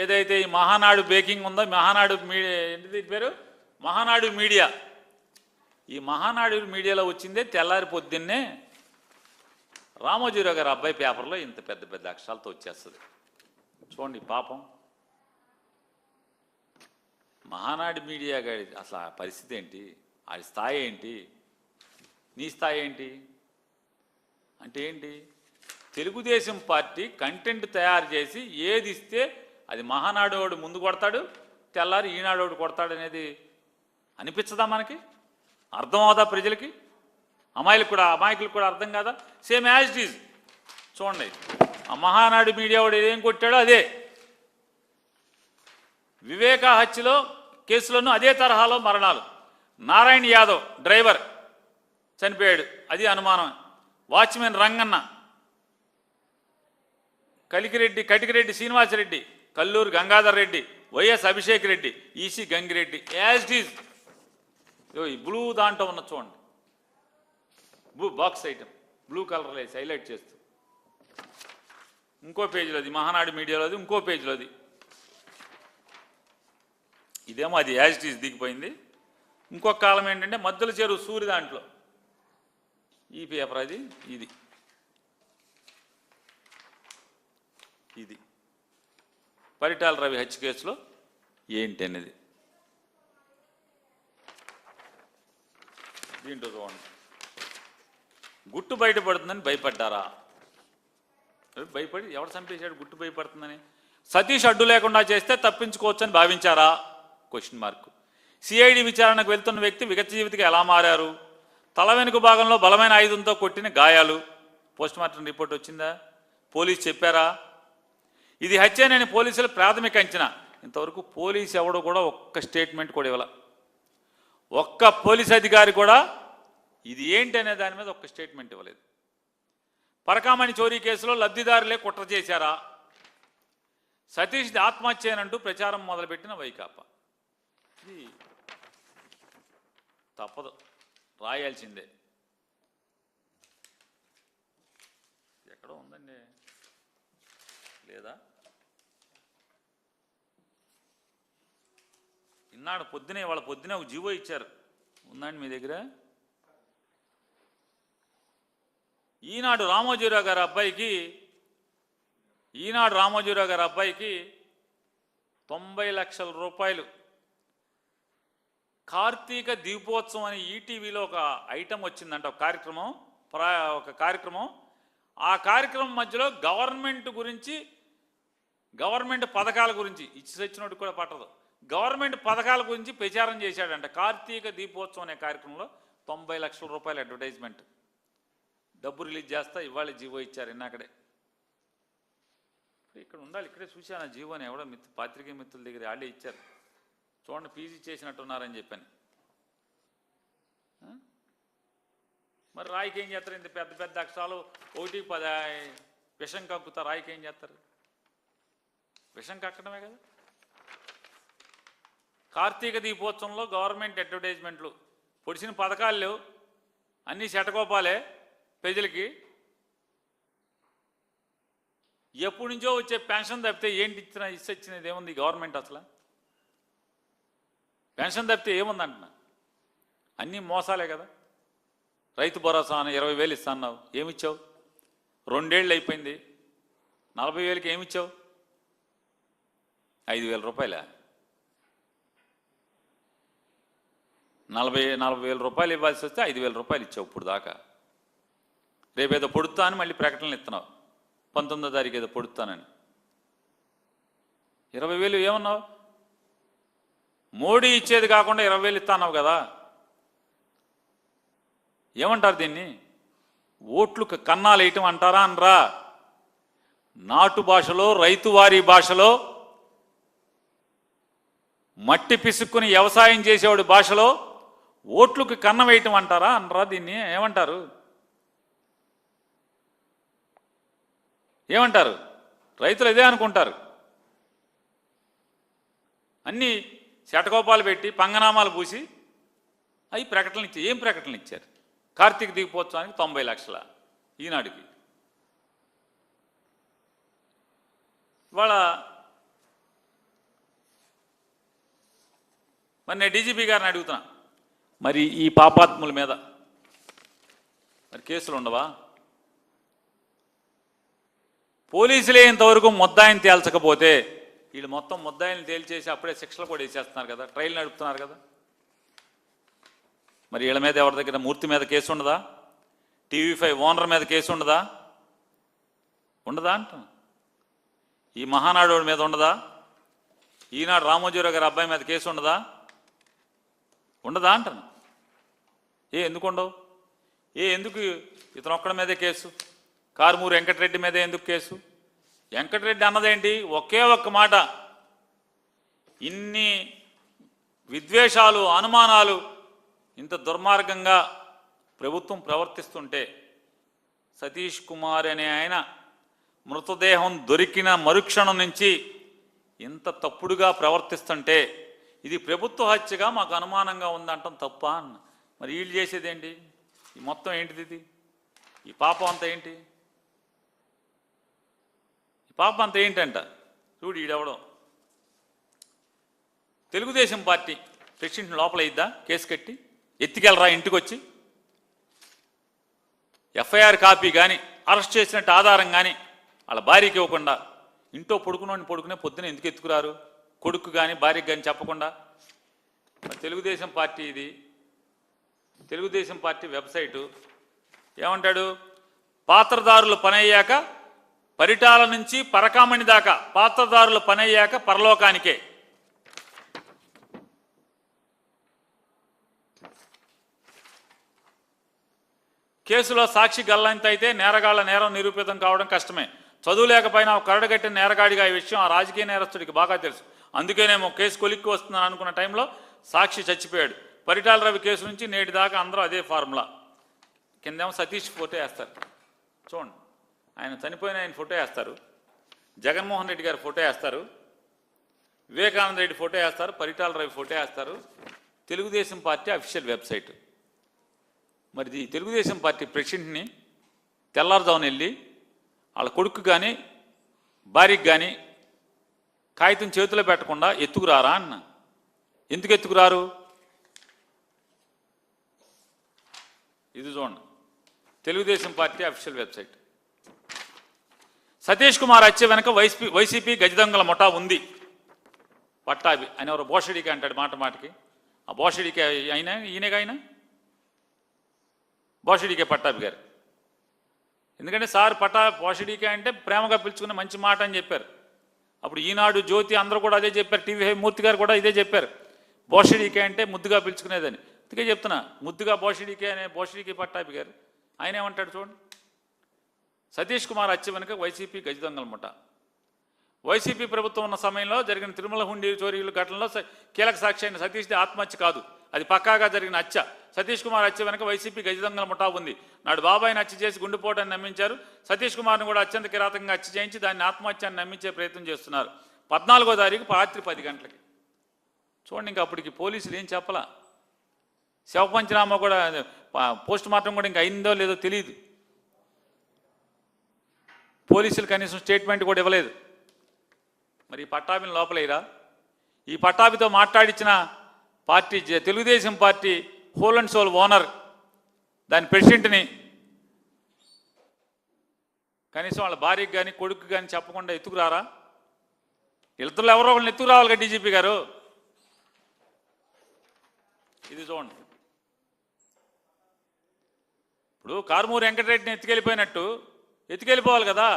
ఏదైతే ఈ మహానాడు బేకింగ్ ఉందో, మహానాడు మీడియా ఏంటిది పేరు, మహానాడు మీడియా, ఈ మహానాడు మీడియాలో వచ్చిందే తెల్లారి పొద్దున్నే రామోజీరావు గారి అబ్బాయి పేపర్లో ఇంత పెద్ద పెద్ద అక్షరాలతో వచ్చేస్తుంది. చూడండి పాపం మహానాడు మీడియా గారి అసలు ఆ పరిస్థితి ఏంటి, ఆ స్థాయి ఏంటి, నీ స్థాయి ఏంటి అంటే ఏంటి? తెలుగుదేశం పార్టీ కంటెంట్ తయారు చేసి ఏది ఇస్తే అది మహానాడు ముందు కొడతాడు, తెల్లారి ఈనాడు కొడతాడు అనేది అనిపించదా మనకి? అర్థం అవదా ప్రజలకి? అమాయకులకు కూడా అర్థం కాదా? Same as it is. చూడండి ఆ మహానాడు మీడియా వాడు ఏం కొట్టాడో అదే, వివేక హత్యలో కేసులోనూ అదే తరహాలో మరణాలు. నారాయణ యాదవ్ డ్రైవర్ చనిపోయాడు, అది అనుమానం. Watchman Ranganna, Katikireddy Srinivasa Reddy, Kalluru Gangadhar Reddy, YS Abhishek Reddy, EC Gangireddy, as it is. ఈ బ్లూ దాంట్లో ఉన్న చూడండి, blue box item blue colour వేసి హైలైట్ చేస్తూ ఇంకో పేజీలోది, మహానాడు మీడియాలోది ఇంకో పేజీలోది. ఇదేమో అది యాజ్ ఇట్ ఈజ్ దిగిపోయింది. ఇంకొక కాలం ఏంటంటే మధ్యలో చెరువు సూర్య దాంట్లో ఈ పేపర్ అది ఇది పరిటాల రవి హత్య కేసులో ఏంటి అనేది దీంట్లో చూడండి. గుట్టు బయటపడుతుందని భయపడ్డారా? భయపడి ఎవరు చంపేశాడు? గుట్టు భయపడుతుందని. సతీష్ అడ్డు లేకుండా చేస్తే తప్పించుకోవచ్చని భావించారా? Question mark. సిఐడి విచారణకు వెళ్తున్న వ్యక్తి విగత జీవితికి ఎలా మారారు? తల వెనుక భాగంలో బలమైన ఆయుధంతో కొట్టిన గాయాలు. పోస్ట్మార్టం రిపోర్ట్ వచ్చిందా? పోలీసు చెప్పారా? ఇది హత్యనని పోలీసుల ప్రాథమిక అంచనా. ఇంతవరకు పోలీసు ఎవడు కూడా ఒక్క స్టేట్మెంట్ కూడా ఇవ్వాల. ఒక్క పోలీస్ అధికారి కూడా ఇది ఏంటి అనే దాని మీద ఒక్క స్టేట్మెంట్ ఇవ్వలేదు. పరకామణి చోరీ కేసులో లబ్ధిదారులే కుట్ర చేశారా? సతీష్ది ఆత్మహత్యనంటూ ప్రచారం మొదలుపెట్టిన వైకాపా. ఇది తప్పదు, రాయాల్సిందే. ఎక్కడో ఉందండి, లేదా ఇన్నాడు పొద్దునే, వాళ్ళ పొద్దునే ఒక జీవో ఇచ్చారు, ఉందండి మీ దగ్గర? ఈనాడు రామోజీరావు గారి అబ్బాయికి 90 లక్షల రూపాయలు కార్తీక దీపోత్సవం అని ఈటీవీలో ఒక ఐటమ్ వచ్చిందంట, ఒక కార్యక్రమం. ఆ కార్యక్రమం మధ్యలో గవర్నమెంట్ పథకాల గురించి ఇచ్చి వచ్చినట్టు కూడా పట్టదు, గవర్నమెంట్ పథకాల గురించి ప్రచారం చేశాడంట. కార్తీక దీపోత్సవం అనే కార్యక్రమంలో 90 లక్షల రూపాయల అడ్వర్టైజ్మెంట్, డబ్బు రిలీజ్ చేస్తా ఇవాళ జీవో ఇచ్చారు. ఇన్నాకడే ఇక్కడ ఉండాలి, ఇక్కడే చూశాను జీవోని, ఎవడో పాత్రికేయ మిత్రుల దగ్గర వాళ్ళే ఇచ్చారు. చూడండి, పీజీ చేసినట్టున్నారని చెప్పని. మరి రాయికి ఏం చేస్తారు? ఇంత పెద్ద పెద్ద అక్షరాలు 1-10 విషం కక్కుతా, రాయికి ఏం చేస్తారు? విషం కక్కడమే కదా. కార్తీక దీపోత్సవంలో గవర్నమెంట్ అడ్వర్టైజ్మెంట్లు, పొడిచిన పథకాలు లేవు, అన్నీ శటకోపాలే ప్రజలకి. ఎప్పటి నుంచో వచ్చే పెన్షన్ తప్పితే ఏంటి ఇచ్చినది ఏముంది గవర్నమెంట్? అసలు పెన్షన్ తప్పితే ఏముందంటున్నా? అన్నీ మోసాలే కదా. రైతు భరోసా అని 20,000 ఇస్తాన్నావు, ఏమిచ్చావు? 2 ఏళ్ళు అయిపోయింది, 40,000కి ఏమిచ్చావు? 5,000 రూపాయల? 40,000 రూపాయలు ఇవ్వాల్సి వస్తే 5,000 రూపాయలు ఇచ్చావు ఇప్పుడు దాకా. రేపేదో పొడుతా అని మళ్ళీ ప్రకటనలు ఇస్తున్నావు, 19వ తారీఖు ఏదో పొడుతానని. 20,000 ఏమన్నావు? మోడీ ఇచ్చేది కాకుండా 20,000 ఇస్తాన్నావు కదా. ఏమంటారు దీన్ని? ఓట్లు కన్నాలు వేయటం అంటారా అనరా? నాటు భాషలో, రైతువారీ భాషలో, మట్టి పిసుక్కుని వ్యవసాయం చేసేవాడి భాషలో ఓట్లకు కన్న వేయటం అంటారా అనరా? దీన్ని ఏమంటారు? రైతులు ఇదే అనుకుంటారు. అన్నీ శటకోపాలు పెట్టి పంగనామాలు పూసి అవి ప్రకటనలు ఇచ్చారు. ఏం ప్రకటనలు ఇచ్చారు? కార్తీక దీపోత్సవానికి 90 లక్షల ఈనాడుకి. ఇవాళ మరి నేను డీజీపీ గారిని అడుగుతున్నా, మరి ఈ పాపాత్ముల మీద మరి కేసులు ఉండవా? పోలీసులే ఇంతవరకు ముద్దాయిని తేల్చకపోతే వీళ్ళు మొత్తం ముద్దాయిని తేల్చేసి అప్పుడే శిక్షలు కూడా వేసేస్తున్నారు కదా, ట్రైల్ నడుపుతున్నారు కదా. మరి వీళ్ళ మీద ఎవరి దగ్గర మూర్తి మీద కేసు ఉండదా? TV5 ఓనర్ మీద కేసు ఉండదా అంట? ఈ మహానాడు మీద ఉండదా? ఈనాడు రామోజీరావు గారి అబ్బాయి మీద కేసు ఉండదా అంటాను. ఎందుకు ఉండవు? ఎందుకు ఇతను ఒక్కడి మీదే కేసు? కారుమూరు వెంకటరెడ్డి మీదే ఎందుకు కేసు? వెంకటరెడ్డి అన్నదేంటి? ఒకే ఒక్క మాట, ఇన్ని విద్వేషాలు, అనుమానాలు, ఇంత దుర్మార్గంగా ప్రభుత్వం ప్రవర్తిస్తుంటే, సతీష్ కుమార్ అనే ఆయన మృతదేహం దొరికిన మరుక్షణం నుంచి ఇంత తప్పుడుగా ప్రవర్తిస్తుంటే ఇది ప్రభుత్వ హత్యగా మాకు అనుమానంగా ఉందంటాం తప్ప అన్న. మరి వీళ్ళు చేసేదేంటి? ఈ మొత్తం ఏంటిది? ఇది ఈ పాపం అంతా ఏంటి? ఈ పాపం అంతా ఏంటంట? చూడు, ఈడెవడం తెలుగుదేశం పార్టీ ప్రెసిడెంట్ లోపల ఇద్దా కేసు కట్టి ఎత్తికెళ్ళరా ఇంటికి వచ్చి, ఎఫ్ఐఆర్ కాపీ కానీ అరెస్ట్ చేసినట్టు ఆధారం కానీ వాళ్ళ భార్యకి ఇవ్వకుండా, ఇంట్లో పడుకునే పొద్దున ఎందుకు ఎత్తుకురారు? కొడుకు కానీ భార్యకి కానీ చెప్పకుండా. తెలుగుదేశం పార్టీ ఇది, తెలుగుదేశం పార్టీ వెబ్సైటు ఏమంటాడు? పాత్రదారులు పనయ్యాక పరిటాల నుంచి పరకామణి దాకా పాత్రదారులు పనయ్యాక పరలోకానికే. కేసులో సాక్షి గల్లంత అయితే నేరగాళ్ల నేరం నిరూపితం కావడం కష్టమే. చదువు లేకపోయినా కరడుగట్టిన నేరగాడిగా ఈ విషయం ఆ రాజకీయ నేరస్తుడికి బాగా తెలుసు. అందుకేనేమో కేసు కొలిక్కి వస్తుందని అనుకున్న టైంలో సాక్షి చచ్చిపోయాడు. పరిటాల రవి కేసు నుంచి నేటి దాకా అందరూ అదే ఫార్ములా. కిందేమో సతీష్ ఫోటో వేస్తారు, చూడండి, ఆయన చనిపోయిన ఆయన ఫోటో వేస్తారు, జగన్మోహన్ రెడ్డి గారి ఫోటో వేస్తారు, వివేకానంద రెడ్డి ఫోటో వేస్తారు, పరిటాల రవి ఫోటో వేస్తారు, తెలుగుదేశం పార్టీ అఫీషియల్ వెబ్సైట్. మరి ఈ తెలుగుదేశం పార్టీ ప్రెసిడెంట్ని తెల్లారుజామున వెళ్ళి వాళ్ళ కొడుకు కానీ భార్యకి కానీ కాగితం చేతిలో పెట్టకుండా ఎత్తుకురారా అన్న. ఎందుకు ఎత్తుకురారు? ఇది చూడండి, Telugu Desam party official website. Satish Kumar హత్య వెనక వైసీపీ గజదొంగల ముఠా ఉంది. పట్టాభి ఆయన ఎవరు బోషడికి అంటాడు మాట మాటకి. ఆ బోషడికి అయినా ఈయనగా అయినా బోషడికే పట్టాభి గారు. ఎందుకంటే సార్ బోషడికే అంటే ప్రేమగా పిలుచుకున్న మంచి మాట అని చెప్పారు. అప్పుడు ఈనాడు జ్యోతి అందరూ కూడా అదే చెప్పారు. టీవీ మూర్తి గారు కూడా ఇదే చెప్పారు. బోషడికే అంటే ముద్దుగా పిలుచుకునేదని. అందుకే చెప్తున్నా, ముద్దుగా బోషడికే అనే బోషడికి పట్టాభి గారు ఆయన ఏమంటాడు చూడండి. సతీష్ కుమార్ హత్య వెనుక వైసీపీ గజదొంగల ముఠ. వైసీపీ ప్రభుత్వం ఉన్న సమయంలో జరిగిన తిరుమల హుండీ చోరీల ఘటనలో కీలక సాక్షి అయిన సతీష్ది ఆత్మహత్య కాదు, అది పక్కాగా జరిగిన హత్య. సతీష్ కుమార్ హత్య వెనుక వైసీపీ గజదొంగల ముఠా ఉంది. నాడు బాబాయిని హత్య చేసి గుండెపోటాన్ని నమ్మించారు. సతీష్ కుమార్ను కూడా అత్యంత కిరాతకంగా హత్య చేయించి దాన్ని ఆత్మహత్యాన్ని నమ్మించే ప్రయత్నం చేస్తున్నారు. 14వ తారీఖు రాత్రి 10 గంటలకి. చూడండి, ఇంకా అప్పటికి పోలీసులు ఏం చెప్పలా. శవ పంచనామా కూడా, పోస్ట్ మార్టం కూడా ఇంకా అయిందో లేదో తెలియదు. పోలీసులు కనీసం స్టేట్మెంట్ కూడా ఇవ్వలేదు. మరి ఈ పట్టాభిని లోపలేరా? ఈ పట్టాభితో మాట్లాడించిన party Telugu Desam party whole and soul owner, దాని ప్రెసిడెంట్ని కనీసం వాళ్ళ భార్యకి కానీ కొడుకు కానీ చెప్పకుండా ఎత్తుకురారా? ఇతరులు ఎవరో వాళ్ళని ఎత్తుకురావాలి కదా డీజీపీ గారు. ఇది చూడండి, ఇప్పుడు కారుమూరి వెంకటరెడ్డిని ఎత్తుకెళ్ళిపోయినట్టు ఎత్తుకెళ్ళిపోవాలి కదా.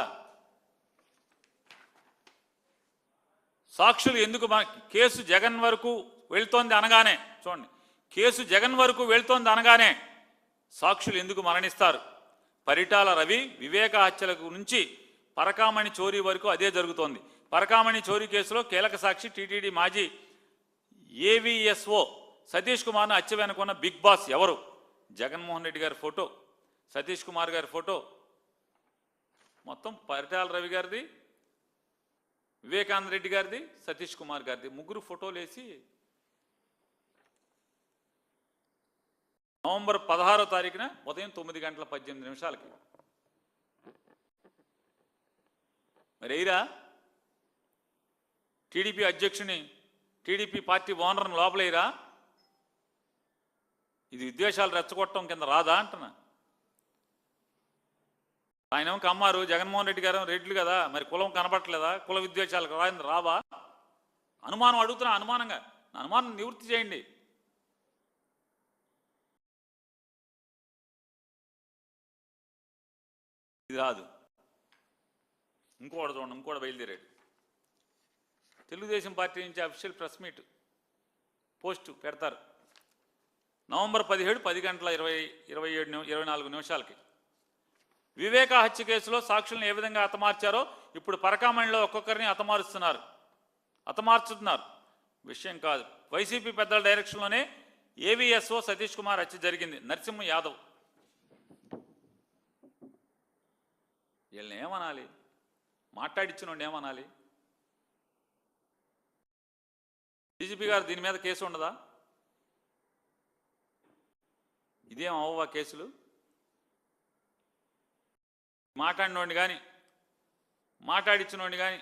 సాక్షులు ఎందుకు కేసు జగన్ వరకు వెళ్తోంది అనగానే, చూడండి, కేసు జగన్ వరకు వెళ్తోంది అనగానే సాక్షులు ఎందుకు మరణిస్తారు? పరిటాల రవి వివేక హత్యలకు నుంచి పరకామణి చోరీ వరకు అదే జరుగుతోంది. పరకామణి చోరీ కేసులో కీలక సాక్షి టీటీడీ మాజీ ఏవీఎస్ఓ సతీష్ కుమార్ను హత్య వెనుకున్న బిగ్ బాస్ ఎవరు? జగన్మోహన్ రెడ్డి గారి ఫోటో, సతీష్ కుమార్ గారి ఫోటో, మొత్తం పరిటాల రవి గారిది, వివేకానంద రెడ్డి గారిది, సతీష్ కుమార్ గారిది, ముగ్గురు ఫోటోలు వేసి నవంబర్ 16వ తారీఖున ఉదయం 9:18 మరి ఎయిరా టీడీపీ అధ్యక్షుని, టీడీపీ పార్టీ ఓనర్ని లోపలేరా? ఇది విద్వేషాలు రెచ్చగొట్టడం కింద రాదా అంటున్నా. ఆయన కమ్మారు, జగన్మోహన్ రెడ్డి గారు రెడ్లు కదా, మరి కులం కనబట్టలేదా? కుల విద్వేషాలకు రావా? అనుమానం అడుగుతున్నా, అనుమానంగా అనుమానం నివృత్తి చేయండి. ఇది రాదు. ఇంకోటి చూడండి, ఇంకోటి బయలుదేరాడు. తెలుగుదేశం పార్టీ నుంచి అఫీషియల్ ప్రెస్ మీట్ పోస్టు పెడతారు. నవంబర్ 17 10:24 వివేక హత్య కేసులో సాక్షులను ఏ విధంగా హతమార్చారో ఇప్పుడు పరకామణిలో ఒక్కొక్కరిని హతమార్చుతున్నారు. విషయం కాదు, వైసీపీ పెద్దల డైరెక్షన్లోనే ఏవీఎస్ఓ సతీష్ కుమార్ హత్య జరిగింది. నరసింహ యాదవ్, వీళ్ళని ఏమనాలి? మాట్లాడిచ్చినోడిని ఏమనాలి? డీజీపీ గారు దీని మీద కేసు ఉండదా? ఇదేం అవ్వవా కేసులు? మాట్లాడినోడిని కానీ మాట్లాడిచ్చినోడిని కానీ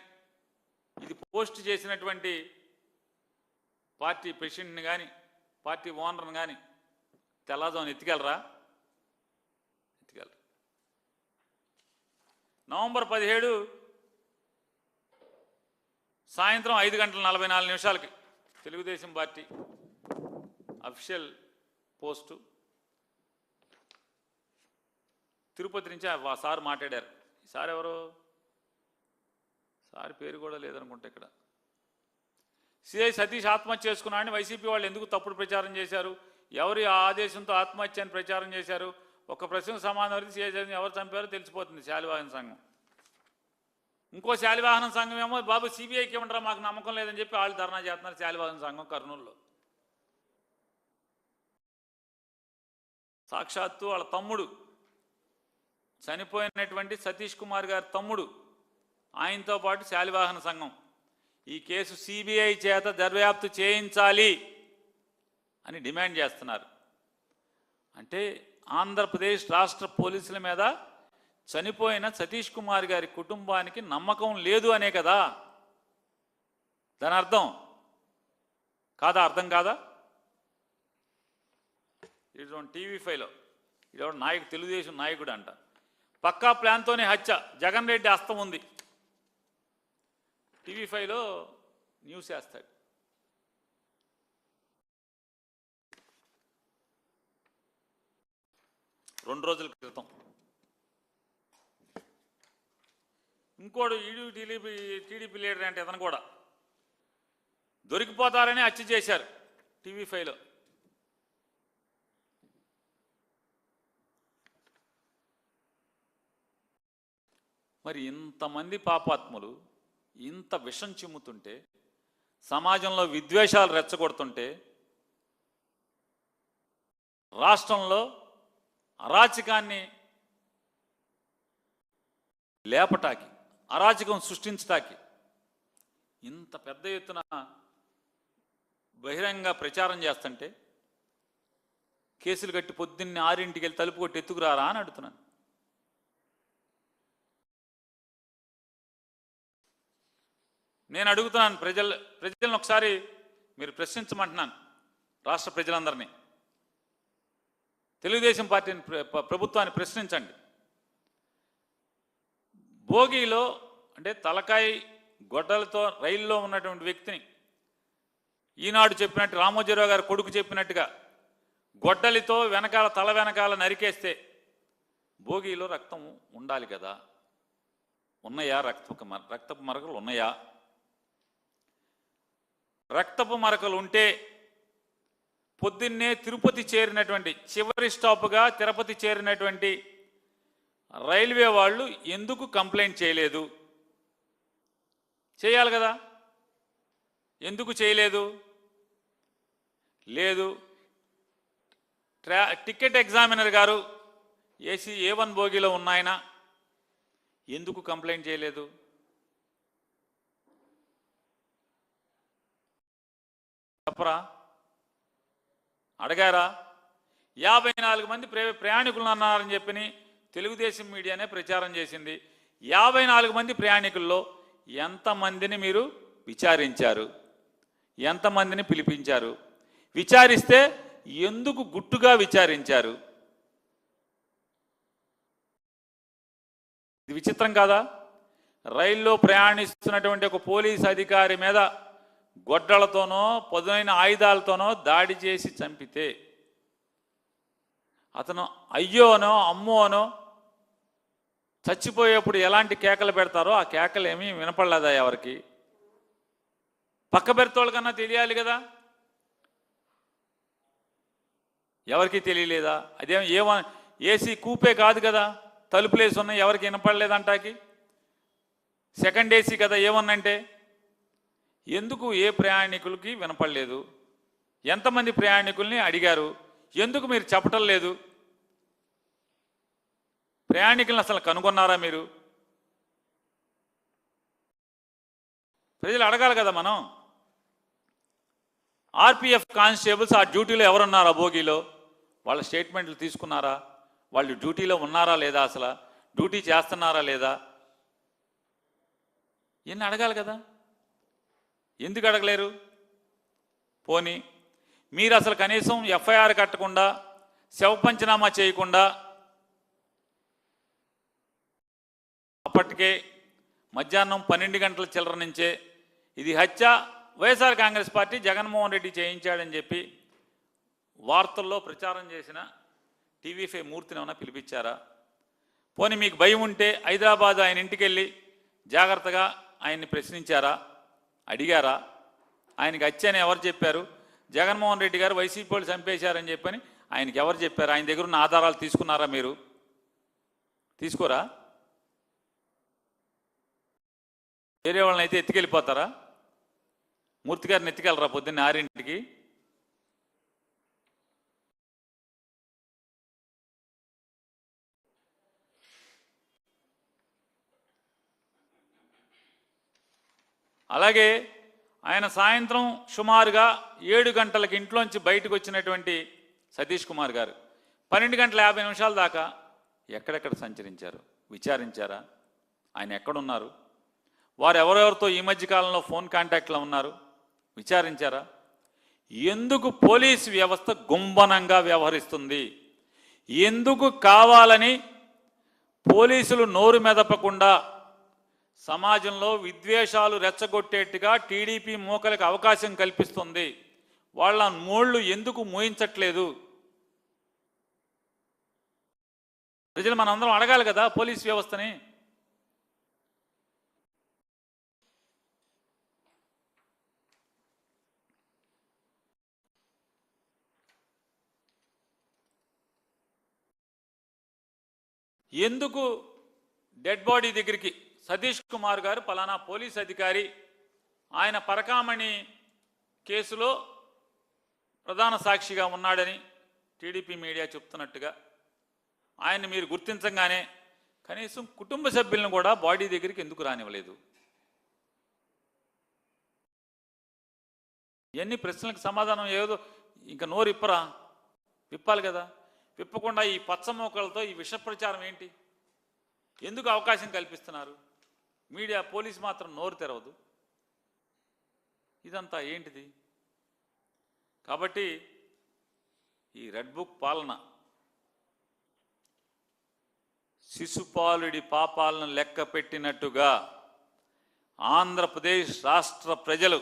ఇది పోస్ట్ చేసినటువంటి పార్టీ ప్రెసిడెంట్ని కానీ పార్టీ ఓనర్ని కానీ తెల్లజామున ఎత్తుకెళ్ళరా? ఎత్తుకెళ్ళరు. నవంబర్ 17 సాయంత్రం 5:44 Telugu Desam party official post. Tirupati నుంచి సార్ మాట్లాడారు. సార్ ఎవరు? సార్ పేరు కూడా లేదనుకుంటా ఇక్కడ. సిఐ సతీష్ ఆత్మహత్య చేసుకున్నాడని వైసీపీ వాళ్ళు ఎందుకు తప్పుడు ప్రచారం చేశారు? ఎవరి ఆదేశంతో ఆత్మహత్య అని ప్రచారం చేశారు? ఒక ప్రశ్నకు సమాధానం సిఐ ఎవరు చంపారో తెలిసిపోతుంది. శాలివాహన సంఘం. ఇంకో శాలివాహన సంఘం ఏమో బాబు సిబిఐకి ఇవ్వమంటారా, మాకు నమ్మకం లేదని చెప్పి వాళ్ళు ధర్నా చేస్తున్నారు. శాలివాహన సంఘం కర్నూలులో. సాక్షాత్తు వాళ్ళ తమ్ముడు, చనిపోయినటువంటి సతీష్ కుమార్ గారి తమ్ముడు, ఆయనతో పాటు శాలివాహన సంఘం ఈ కేసు సిబిఐ చేత దర్యాప్తు చేయించాలి అని డిమాండ్ చేస్తున్నారు. అంటే ఆంధ్రప్రదేశ్ రాష్ట్ర పోలీసుల మీద చనిపోయిన సతీష్ కుమార్ గారి కుటుంబానికి నమ్మకం లేదు అనే కదా దాని అర్థం కాదా? అర్థం కాదా? ఇది టీవీ5లో ఇది నాయకుడు, తెలుగుదేశం నాయకుడు అంట, పక్కా ప్లాన్తోనే హత్య, జగన్ రెడ్డి హస్తం ఉంది. టీవీ5లో న్యూస్ వేస్తాడు. రెండు రోజుల క్రితం ఇంకోడు టీడీపీ లీడర్ అంటే ఇతను కూడా దొరికిపోతారని హత్య చేశారు టీవీ5లో. మరి ఇంతమంది పాపాత్ములు ఇంత విషం చిమ్ముతుంటే, సమాజంలో విద్వేషాలు రెచ్చగొడుతుంటే, రాష్ట్రంలో అరాచకాన్ని లేపటాకి, అరాచకం సృష్టించటానికి ఇంత పెద్ద ఎత్తున బహిరంగ ప్రచారం చేస్తుంటే కేసులు కట్టి పొద్దున్నే 6ంటికి వెళ్ళి తలుపు కొట్టి ఎత్తుకురారా అని అడుగుతున్నాను. నేను అడుగుతున్నాను ప్రజలను ఒకసారి మీరు ప్రశ్నించమంటున్నాను. రాష్ట్ర ప్రజలందరినీ, తెలుగుదేశం పార్టీని, ప్రభుత్వాన్ని ప్రశ్నించండి. భోగిలో అంటే తలకాయ గొడ్డలతో రైల్లో ఉన్నటువంటి వ్యక్తిని ఈనాడు చెప్పినట్టు, రామోజీరావు గారు కొడుకు చెప్పినట్టుగా గొడ్డలితో వెనకాల, తల వెనకాల నరికేస్తే భోగిలో రక్తం ఉండాలి కదా? ఉన్నాయా? రక్తపు మరకలు ఉన్నాయా? రక్తపు మరకలు ఉంటే పొద్దున్నే తిరుపతి చేరినటువంటి, చివరి స్టాప్గా తిరుపతి చేరినటువంటి రైల్వే వాళ్ళు ఎందుకు కంప్లైంట్ చేయలేదు? చేయాలి కదా? ఎందుకు చేయలేదు? లేదు. టికెట్ ఎగ్జామినర్ గారు ఏసీ A1 బోగిలో ఉన్నాయన ఎందుకు కంప్లైంట్ చేయలేదు? చెప్పరా? అడగారా? 54 మంది ప్రయాణికులు అన్నారని చెప్పి తెలుగుదేశం మీడియానే ప్రచారం చేసింది. 54 మంది ప్రయాణికుల్లో ఎంతమందిని మీరు విచారించారు? ఎంతమందిని పిలిపించారు? విచారిస్తే ఎందుకు గుట్టుగా విచారించారు? ఇది విచిత్రం కాదా? రైల్లో ప్రయాణిస్తున్నటువంటి ఒక పోలీస్ అధికారి మీద గొడ్డలతోనో పదునైన ఆయుధాలతోనో దాడి చేసి చంపితే అతను అయ్యోనో అమ్మోనో చచ్చిపోయేప్పుడు ఎలాంటి కేకలు పెడతారో ఆ కేకలు ఏమీ వినపడలేదా ఎవరికి? పక్క బెర్తోళ్ళ కన్నా తెలియాలి కదా? ఎవరికి తెలియలేదా? అదేం ఏసీ కూపే కాదు కదా, తలుపులేసి ఉన్నాయి, ఎవరికి వినపడలేదంటాకి. సెకండ్ ఏసీ కదా ఏమన్నంటే. ఎందుకు ఏ ప్రయాణికులకి వినపడలేదు? ఎంతమంది ప్రయాణికుల్ని అడిగారు? ఎందుకు మీరు చెప్పటం లేదు? ప్రయాణికులను అసలు కనుగొన్నారా మీరు? ప్రజలు అడగాలి కదా మనం. ఆర్పిఎఫ్ కానిస్టేబుల్స్ ఆ డ్యూటీలో ఎవరున్నారా? భోగిలో వాళ్ళ స్టేట్మెంట్లు తీసుకున్నారా? వాళ్ళు డ్యూటీలో ఉన్నారా లేదా? అసలు డ్యూటీ చేస్తున్నారా లేదా? ఇవన్నీ అడగాలి కదా. ఎందుకు అడగలేరు? పోనీ మీరు అసలు కనీసం ఎఫ్ఐఆర్ కట్టకుండా, శవ పంచనామా చేయకుండా అప్పటికే మధ్యాహ్నం 12 గంటల చిల్లర నుంచే ఇది హత్య వైఎస్ఆర్ కాంగ్రెస్ పార్టీ జగన్మోహన్ రెడ్డి చేయించాడని చెప్పి వార్తల్లో ప్రచారం చేసిన టీవీ5 మూర్తిని ఏమైనా పిలిపించారా? పోనీ మీకు భయం ఉంటే హైదరాబాద్ ఆయన ఇంటికి వెళ్ళి జాగ్రత్తగా ఆయన్ని ప్రశ్నించారా? అడిగారా? ఆయనకి హత్య అని ఎవరు చెప్పారు? జగన్మోహన్ రెడ్డి గారు వైసీపీ వాళ్ళు చంపేశారని చెప్పని ఆయనకి ఎవరు చెప్పారు? ఆయన దగ్గర ఉన్న ఆధారాలు తీసుకున్నారా మీరు? తీసుకోరా? వేరే వాళ్ళని అయితే ఎత్తుకెళ్ళిపోతారా? మూర్తి గారిని ఎత్తుకెళ్ళరా పొద్దున్న 6ంటికి? అలాగే ఆయన సాయంత్రం సుమారుగా 7 గంటలకి ఇంట్లోంచి బయటకు వచ్చినటువంటి సతీష్ కుమార్ గారు 12:50 దాకా ఎక్కడెక్కడ సంచరించారు, విచారించారా? ఆయన ఎక్కడున్నారు? వారు ఎవరెవరితో ఈ మధ్యకాలంలో ఫోన్ కాంటాక్ట్లో ఉన్నారు, విచారించారా? ఎందుకు పోలీసు వ్యవస్థ గుంబనంగా వ్యవహరిస్తుంది? ఎందుకు కావాలని పోలీసులు నోరు మెదపకుండా సమాజంలో విద్వేషాలు రెచ్చగొట్టేట్టుగా టీడీపీ మూకలకు అవకాశం కల్పిస్తుంది? వాళ్ళ నోళ్ళు ఎందుకు మూయించట్లేదు? ప్రజలు మనందరం అడగాలి కదా పోలీస్ వ్యవస్థని. ఎందుకు డెడ్ బాడీ దగ్గరికి సతీష్ కుమార్ గారు పలానా పోలీస్ అధికారి, ఆయన పరకామణి కేసులో ప్రధాన సాక్షిగా ఉన్నాడని టీడీపీ మీడియా చెప్తున్నట్టుగా ఆయన్ని మీరు గుర్తించగానే కనీసం కుటుంబ సభ్యులను కూడా బాడీ దగ్గరికి ఎందుకు రానివ్వలేదు? ఇవన్నీ ప్రశ్నలకు సమాధానం ఏదో ఇంకా నోరు విప్పాలి కదా. విప్పకుండా ఈ పచ్చమోకలతో ఈ విష ప్రచారం ఏంటి? ఎందుకు అవకాశం కల్పిస్తున్నారు? మీడియా, పోలీసు మాత్రం నోరు తెరవదు. ఇదంతా ఏంటిది? కాబట్టి ఈ రెడ్ బుక్ పాలన శిశుపాలుడి పాపాలను లెక్క పెట్టినట్టుగా ఆంధ్రప్రదేశ్ రాష్ట్ర ప్రజలు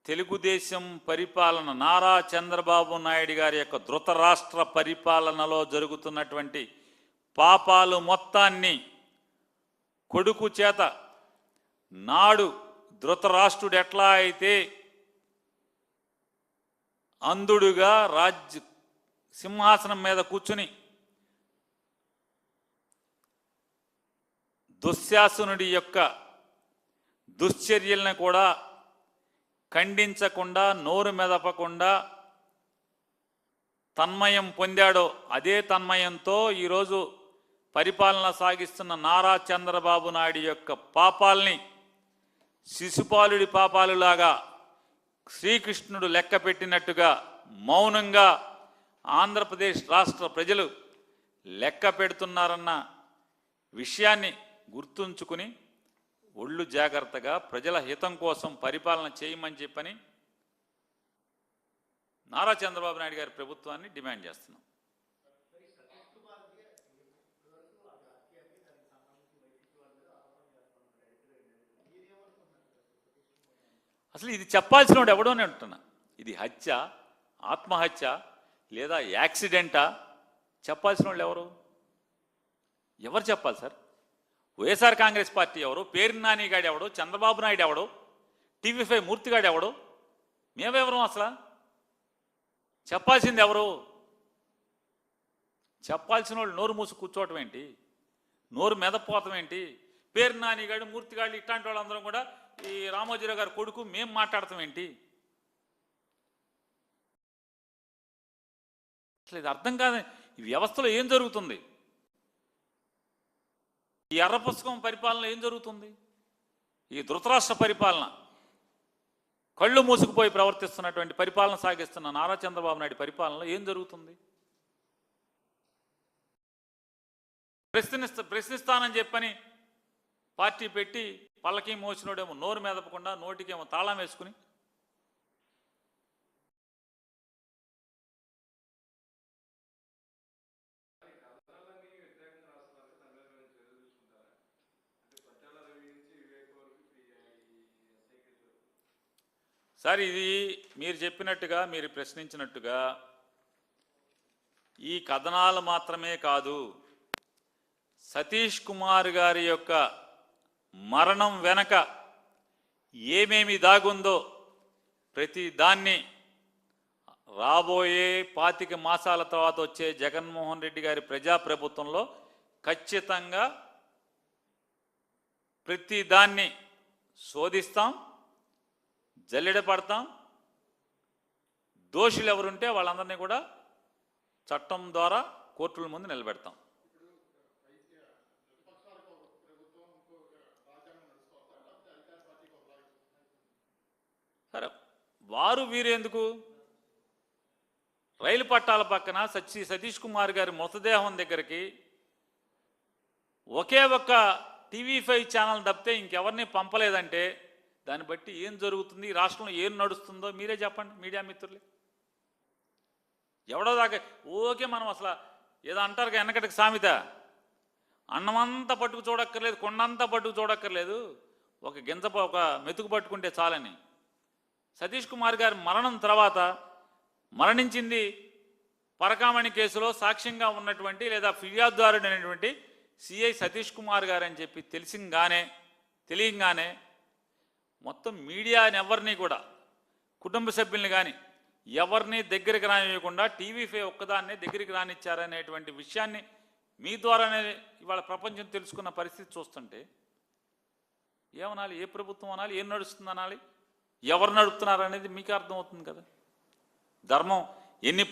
తెలుగుదేశం పరిపాలన, నారా చంద్రబాబు నాయుడు గారి యొక్క ధృతరాష్ట్ర పరిపాలనలో జరుగుతున్నటువంటి పాపాలు మొత్తాన్ని కొడుకు చేత నాడు ధృతరాష్ట్రుడు ఎట్లా అయితే అంధుడుగా సింహాసనం మీద కూర్చుని దుశ్శాసనుడి యొక్క దుశ్చర్యలను కూడా ఖండించకుండా, నోరు మెదపకుండా తన్మయం పొందాడో అదే తన్మయంతో ఈరోజు పరిపాలన సాగిస్తున్న నారా చంద్రబాబు నాయుడు యొక్క పాపాల్ని శిశుపాలుడి పాపాలులాగా శ్రీకృష్ణుడు లెక్క పెట్టినట్టుగా మౌనంగా ఆంధ్రప్రదేశ్ రాష్ట్ర ప్రజలు లెక్క పెడుతున్నారన్న విషయాన్ని గుర్తుంచుకుని ఒళ్ళు జాగ్రత్తగా ప్రజల హితం కోసం పరిపాలన చేయమని చెప్పని నారా చంద్రబాబు నాయుడు గారి ప్రభుత్వాన్ని డిమాండ్ చేస్తున్నాం. అసలు ఇది చెప్పాల్సిన వాడు ఎవడోనే అంటున్నా. ఇది హత్య, ఆత్మహత్య లేదా యాక్సిడెంటా? చెప్పాల్సిన వాళ్ళు ఎవరు చెప్పాలి సార్? వైఎస్ఆర్ కాంగ్రెస్ పార్టీ ఎవరు? పేరు నానిగాడు ఎవడు? చంద్రబాబు నాయుడు ఎవడు? టీవీ5 మూర్తిగాడు ఎవడు? మేమెవరం? అసలు చెప్పాల్సింది ఎవరు? చెప్పాల్సిన వాళ్ళు నోరు మూసి కూర్చోవటం ఏంటి? నోరు మెదపోవటం ఏంటి? పేరు నానిగాడు, మూర్తిగాడు ఇట్లాంటి వాళ్ళందరం కూడా ఈ రామోజీరావు గారి కొడుకు మేం మాట్లాడతాం ఏంటి? అసలు ఇది అర్థం కాదు. ఈ వ్యవస్థలో ఏం జరుగుతుంది? ఈ ఎర్ర పుస్తకం పరిపాలన ఏం జరుగుతుంది? ఈ ధృతరాష్ట్ర పరిపాలన, కళ్ళు మూసుకుపోయి ప్రవర్తిస్తున్నటువంటి పరిపాలన సాగిస్తున్న నారా చంద్రబాబు నాయుడు పరిపాలనలో ఏం జరుగుతుంది? ప్రశ్నిస్తానని చెప్పని పార్టీ పెట్టి పల్లకి మోసినోడేమో నోరు మెదపకుండా నోటికేమో తాళం వేసుకుని సార్, ఇది మీరు చెప్పినట్టుగా, మీరు ప్రశ్నించినట్టుగా ఈ కథనాలు మాత్రమే కాదు, సతీష్ కుమార్ గారి యొక్క మరణం వెనక ఏమేమి దాగుందో ప్రతి దాన్ని రాబోయే 25 మాసాల తర్వాత వచ్చే జగన్మోహన్ రెడ్డి గారి ప్రజాప్రభుత్వంలో ఖచ్చితంగా ప్రతి దాన్ని శోధిస్తాం, జల్లెడ పడతాం. దోషులు ఎవరుంటే వాళ్ళందరినీ కూడా చట్టం ద్వారా కోర్టుల ముందు నిలబెడతాం. సరే, వారు వీరు ఎందుకు? రైలు పట్టాల పక్కన సతీష్ కుమార్ గారి మృతదేహం దగ్గరికి ఒకే ఒక్క TV5 ఛానల్ తప్పితే ఇంకెవరిని పంపలేదంటే దాన్ని బట్టి ఏం జరుగుతుంది, ఈ రాష్ట్రంలో ఏం నడుస్తుందో మీరే చెప్పండి మీడియా మిత్రులే. ఎవడో దాకా ఓకే, మనం అసలు ఏదో అంటారు వెనకటికి సామెత, అన్నమంతా పట్టుకు చూడక్కర్లేదు, కొండంతా పట్టుకు చూడక్కర్లేదు, ఒక మెతుకు పట్టుకుంటే చాలని. సతీష్ కుమార్ గారి మరణం తర్వాత మరణించింది పరకామణి కేసులో సాక్ష్యంగా ఉన్నటువంటి లేదా ఫిర్యాదుదారుడు అయినటువంటి సిఐ సతీష్ కుమార్ గారు అని చెప్పి తెలియంగానే మొత్తం మీడియాని ఎవరిని కూడా, కుటుంబ సభ్యుల్ని కానీ ఎవరిని దగ్గరికి రానివ్వకుండా TV5 ఒక్కదాన్నే దగ్గరికి రానిచ్చారనేటువంటి విషయాన్ని మీ ద్వారానే ఇవాళ ప్రపంచం తెలుసుకున్న పరిస్థితి చూస్తుంటే ఏమనాలి? ఏ ప్రభుత్వం అనాలి? ఏం నడుస్తుంది అనాలి? ఎవరు నడుపుతున్నారు అనేది మీకు అర్థమవుతుంది కదా. ధర్మం ఎన్ని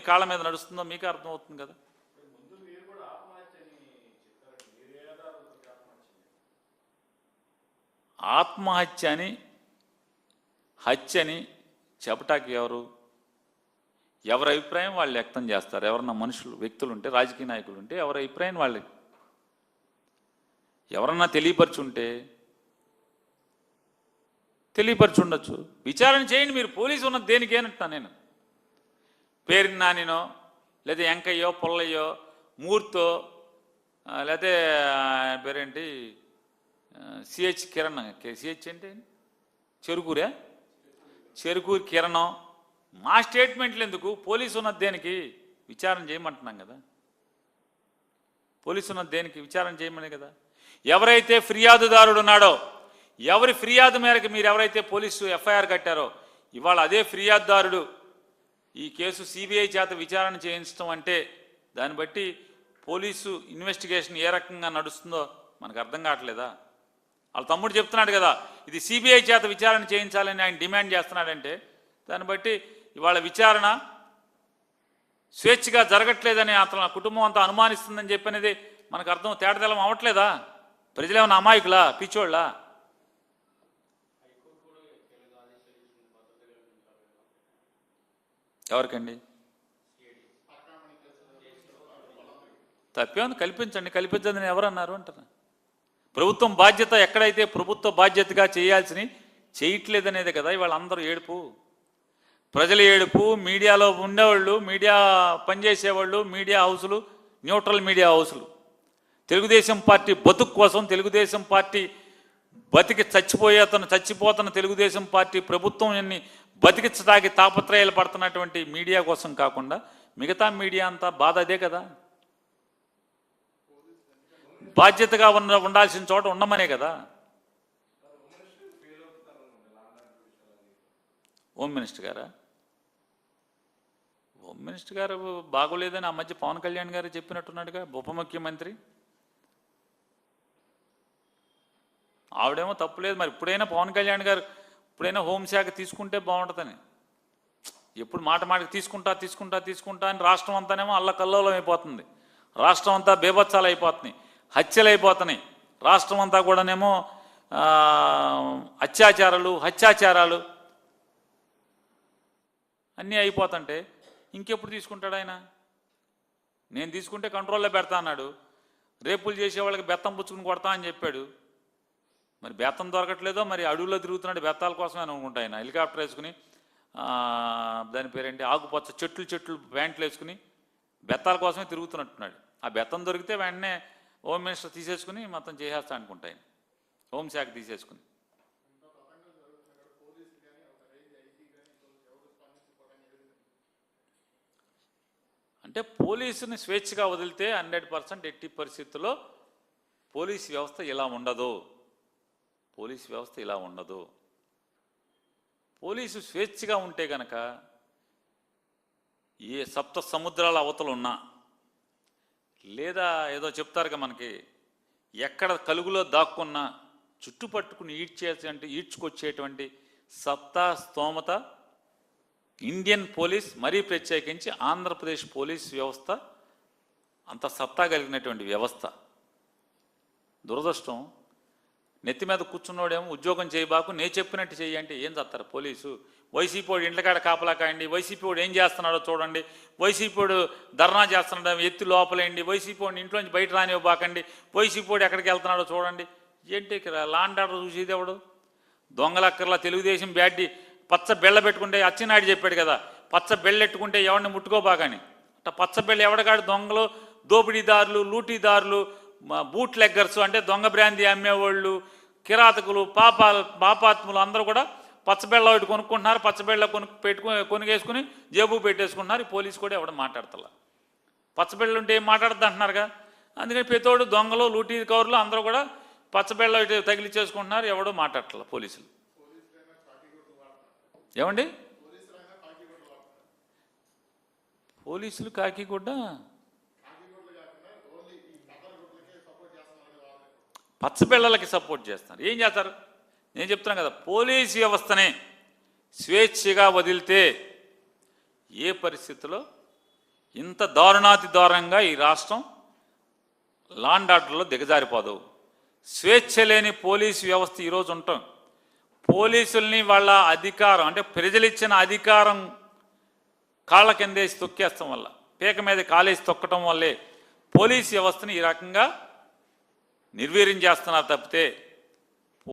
కాళ్ళ మీద నడుస్తుందో మీకు అర్థమవుతుంది కదా. ఆత్మహత్యని హత్యని చెప్పటానికి ఎవరి అభిప్రాయం వాళ్ళు వ్యక్తం చేస్తారు. ఎవరన్నా వ్యక్తులు ఉంటే, రాజకీయ నాయకులు ఉంటే ఎవరి అభిప్రాయం వాళ్ళు ఎవరన్నా తెలియపరచుండొచ్చు. విచారణ చేయండి మీరు. పోలీసు ఉన్నది దేనికేనంటా నేను, పేరు నానినో లేదా వెంకయ్యో పుల్లయ్యో మూర్తో లేదా పేరేంటి సిహెచ్ కిరణ్, సిహెచ్ అంటే చెరుకూరు కిరణం, మా స్టేట్మెంట్లు ఎందుకు? పోలీసు ఉన్నది దేనికి? విచారణ చేయమంటున్నాం కదా. పోలీసు ఉన్నది దేనికి? విచారణ చేయమనే కదా. ఎవరైతే ఫిర్యాదుదారుడు ఉన్నాడో, ఎవరి ఫిర్యాదు మేరకు మీరు ఎవరైతే పోలీసు FIR కట్టారో, ఇవాళ అదే ఫిర్యాదుదారుడు ఈ కేసు CBI చేత విచారణ చేయించడం అంటే దాన్ని బట్టి పోలీసు ఇన్వెస్టిగేషన్ ఏ రకంగా నడుస్తుందో మనకు అర్థం కావట్లేదా? వాళ్ళ తమ్ముడు చెప్తున్నాడు కదా, ఇది CBI చేత విచారణ చేయించాలని ఆయన డిమాండ్ చేస్తున్నాడంటే దాన్ని బట్టి ఇవాళ విచారణ స్వేచ్ఛగా జరగట్లేదని అతను కుటుంబం అంతా అనుమానిస్తుందని చెప్పనేది మనకు అర్థం తేటతెల్లం అవ్వట్లేదా? ప్రజలేమన్నా అమాయకులా, పిచ్చోళ్ళ? ఎవరికండి తప్పేమని కల్పించండి ఎవరన్నారు అంటారు. ప్రభుత్వం బాధ్యత ఎక్కడైతే ప్రభుత్వ బాధ్యతగా చేయట్లేదనేది కదా ఇవాళ అందరూ ఏడుపు, ప్రజల ఏడుపు. మీడియాలో ఉండేవాళ్ళు, మీడియా పనిచేసేవాళ్ళు, మీడియా హౌసులు, న్యూట్రల్ మీడియా హౌసులు, తెలుగుదేశం పార్టీ బతుకు కోసం, తెలుగుదేశం పార్టీ బతికి చచ్చిపోతున్న తెలుగుదేశం పార్టీ ప్రభుత్వం ఎన్ని బతికించడానికి తాపత్రయాలు పడుతున్నటువంటి మీడియా కోసం కాకుండా మిగతా మీడియా అంతా బాధ అదే కదా. బాధ్యతగా ఉండాల్సిన చోట ఉండమనే కదా. హోమ్ మినిస్టర్ గారు బాగోలేదని ఆ మధ్య పవన్ కళ్యాణ్ గారు చెప్పినట్టున్నాడుగా, ఉప ముఖ్యమంత్రి. ఆవిడేమో తప్పులేదు. మరి ఇప్పుడైనా పవన్ కళ్యాణ్ గారు హోంశాఖ తీసుకుంటే బాగుంటుందని, ఎప్పుడు మాటకి తీసుకుంటా అని రాష్ట్రం అంతానేమో అల్లకల్లోలం అయిపోతుంది, రాష్ట్రం అంతా బేభత్సాలు అయిపోతున్నాయి, హత్యలు అయిపోతున్నాయి, రాష్ట్రం అంతా కూడానేమో హత్యాచారాలు అన్నీ అయిపోతుంటే ఇంకెప్పుడు తీసుకుంటాడు ఆయన? నేను తీసుకుంటే కంట్రోల్లో పెడతా అన్నాడు. రేపులు చేసే వాళ్ళకి బెత్తం పుచ్చుకుని కొడతా అని చెప్పాడు. మరి బెత్తం దొరకట్లేదో, మరి అడవుల్లో తిరుగుతున్నాడు బెత్తాల కోసమే అనుకుంటా ఆయన. హెలికాప్టర్ వేసుకుని దాని పేరేంటి ఆకుపచ్చ చెట్లు ప్యాంట్లు వేసుకుని బెత్తాల కోసమే తిరుగుతున్నట్టున్నాడు. ఆ బెత్తం దొరికితే వెంటనే హోమ్ మినిస్టర్ తీసేసుకుని మొత్తం చేసేస్తా అనుకుంటా ఆయన, హోంశాఖ తీసేసుకుని. అంటే పోలీసుని స్వేచ్ఛగా వదిలితే 100% ఎట్టి పరిస్థితుల్లో పోలీస్ వ్యవస్థ ఇలా ఉండదు. పోలీసు స్వేచ్ఛగా ఉంటే కనుక ఏ సప్త సముద్రాల అవతలు ఉన్నా, లేదా ఏదో చెప్తారుగా మనకి, ఎక్కడ కలుగులో దాక్కున్నా చుట్టుపట్టుకుని ఈడ్చుకొచ్చేటువంటి సత్తా స్తోమత ఇండియన్ పోలీస్, మరీ ప్రత్యేకించి ఆంధ్రప్రదేశ్ పోలీస్ వ్యవస్థ అంత సత్తా కలిగినటువంటి వ్యవస్థ. దురదృష్టం నెత్తి మీద కూర్చున్నోడేమో ఉద్యోగం చేయబాకు, నేను చెప్పినట్టు చెయ్యి అంటే ఏం చేస్తారు పోలీసు? వైసీపీ వాడు ఇంట్లకాడ కాపలా కాయండి, వైసీపీ వాడు ఏం చేస్తున్నాడో చూడండి, వైసీపీ వాడు ధర్నా చేస్తున్నాడు ఎత్తి లోపలేయండి, వైసీపీ వాడిని ఇంట్లోంచి బయట రానివ్వబాకండి, వైసీపీ వాడు ఎక్కడికి వెళ్తున్నాడో చూడండి. ఏంటి లాండ్ ఆర్డర్ చూసేది ఎవడు? దొంగలక్కర్లా తెలుగుదేశం బ్యాడ్డి పచ్చ బెళ్ళ పెట్టుకుంటే అచ్చెన్నాయుడు చెప్పాడు కదా, పచ్చ బెళ్ళెట్టుకుంటే ఎవరిని ముట్టుకోబాకని. అట్లా పచ్చ బెళ్ళ ఎవడగాడు దొంగలు, దోపిడీదారులు, లూటీదారులు, బూట్ లెగ్గర్స్ అంటే దొంగ బ్రాందీ అమ్మేవాళ్ళు, కిరాతకులు, పాపాత్ములు అందరూ కూడా పచ్చబెళ్ళ ఒకటి కొనుక్కుంటున్నారు, పచ్చబెళ్ళ కొనుగేసుకుని జేబు పెట్టేసుకుంటున్నారు. పోలీసు కూడా ఎవడ మాట్లాడతలా. పచ్చబెళ్ళు ఉంటే ఏం మాట్లాడద్దు అంటున్నారుగా. అందుకని ప్రతోడు దొంగలు, లూటీ కౌరులు అందరూ కూడా పచ్చబెళ్ళ తగిలిచ్చేసుకుంటున్నారు, ఎవడో మాట్లాడట్లా పోలీసులు. ఏమండి పోలీసులు కాకిగుడ్డ పచ్చబిళ్ళలకి సపోర్ట్ చేస్తారు. ఏం చేస్తారు? నేను చెప్తున్నాను కదా, పోలీసు వ్యవస్థనే స్వేచ్ఛగా వదిలితే ఏ పరిస్థితిలో ఇంత దారుణాతి దారుణంగా ఈ రాష్ట్రం లాండ్ ఆర్డర్లో దిగజారిపోదు. స్వేచ్ఛ లేని పోలీసు వ్యవస్థ ఈరోజు ఉంటాం. పోలీసుల్ని వాళ్ళ అధికారం అంటే ప్రజలిచ్చిన అధికారం కాళ్ళ కిందేసి తొక్కేస్తాం వల్ల, పీక మీద కాలేసి తొక్కటం వల్లే పోలీసు వ్యవస్థని ఈ రకంగా నిర్వీర్యం చేస్తున్నారు తప్పితే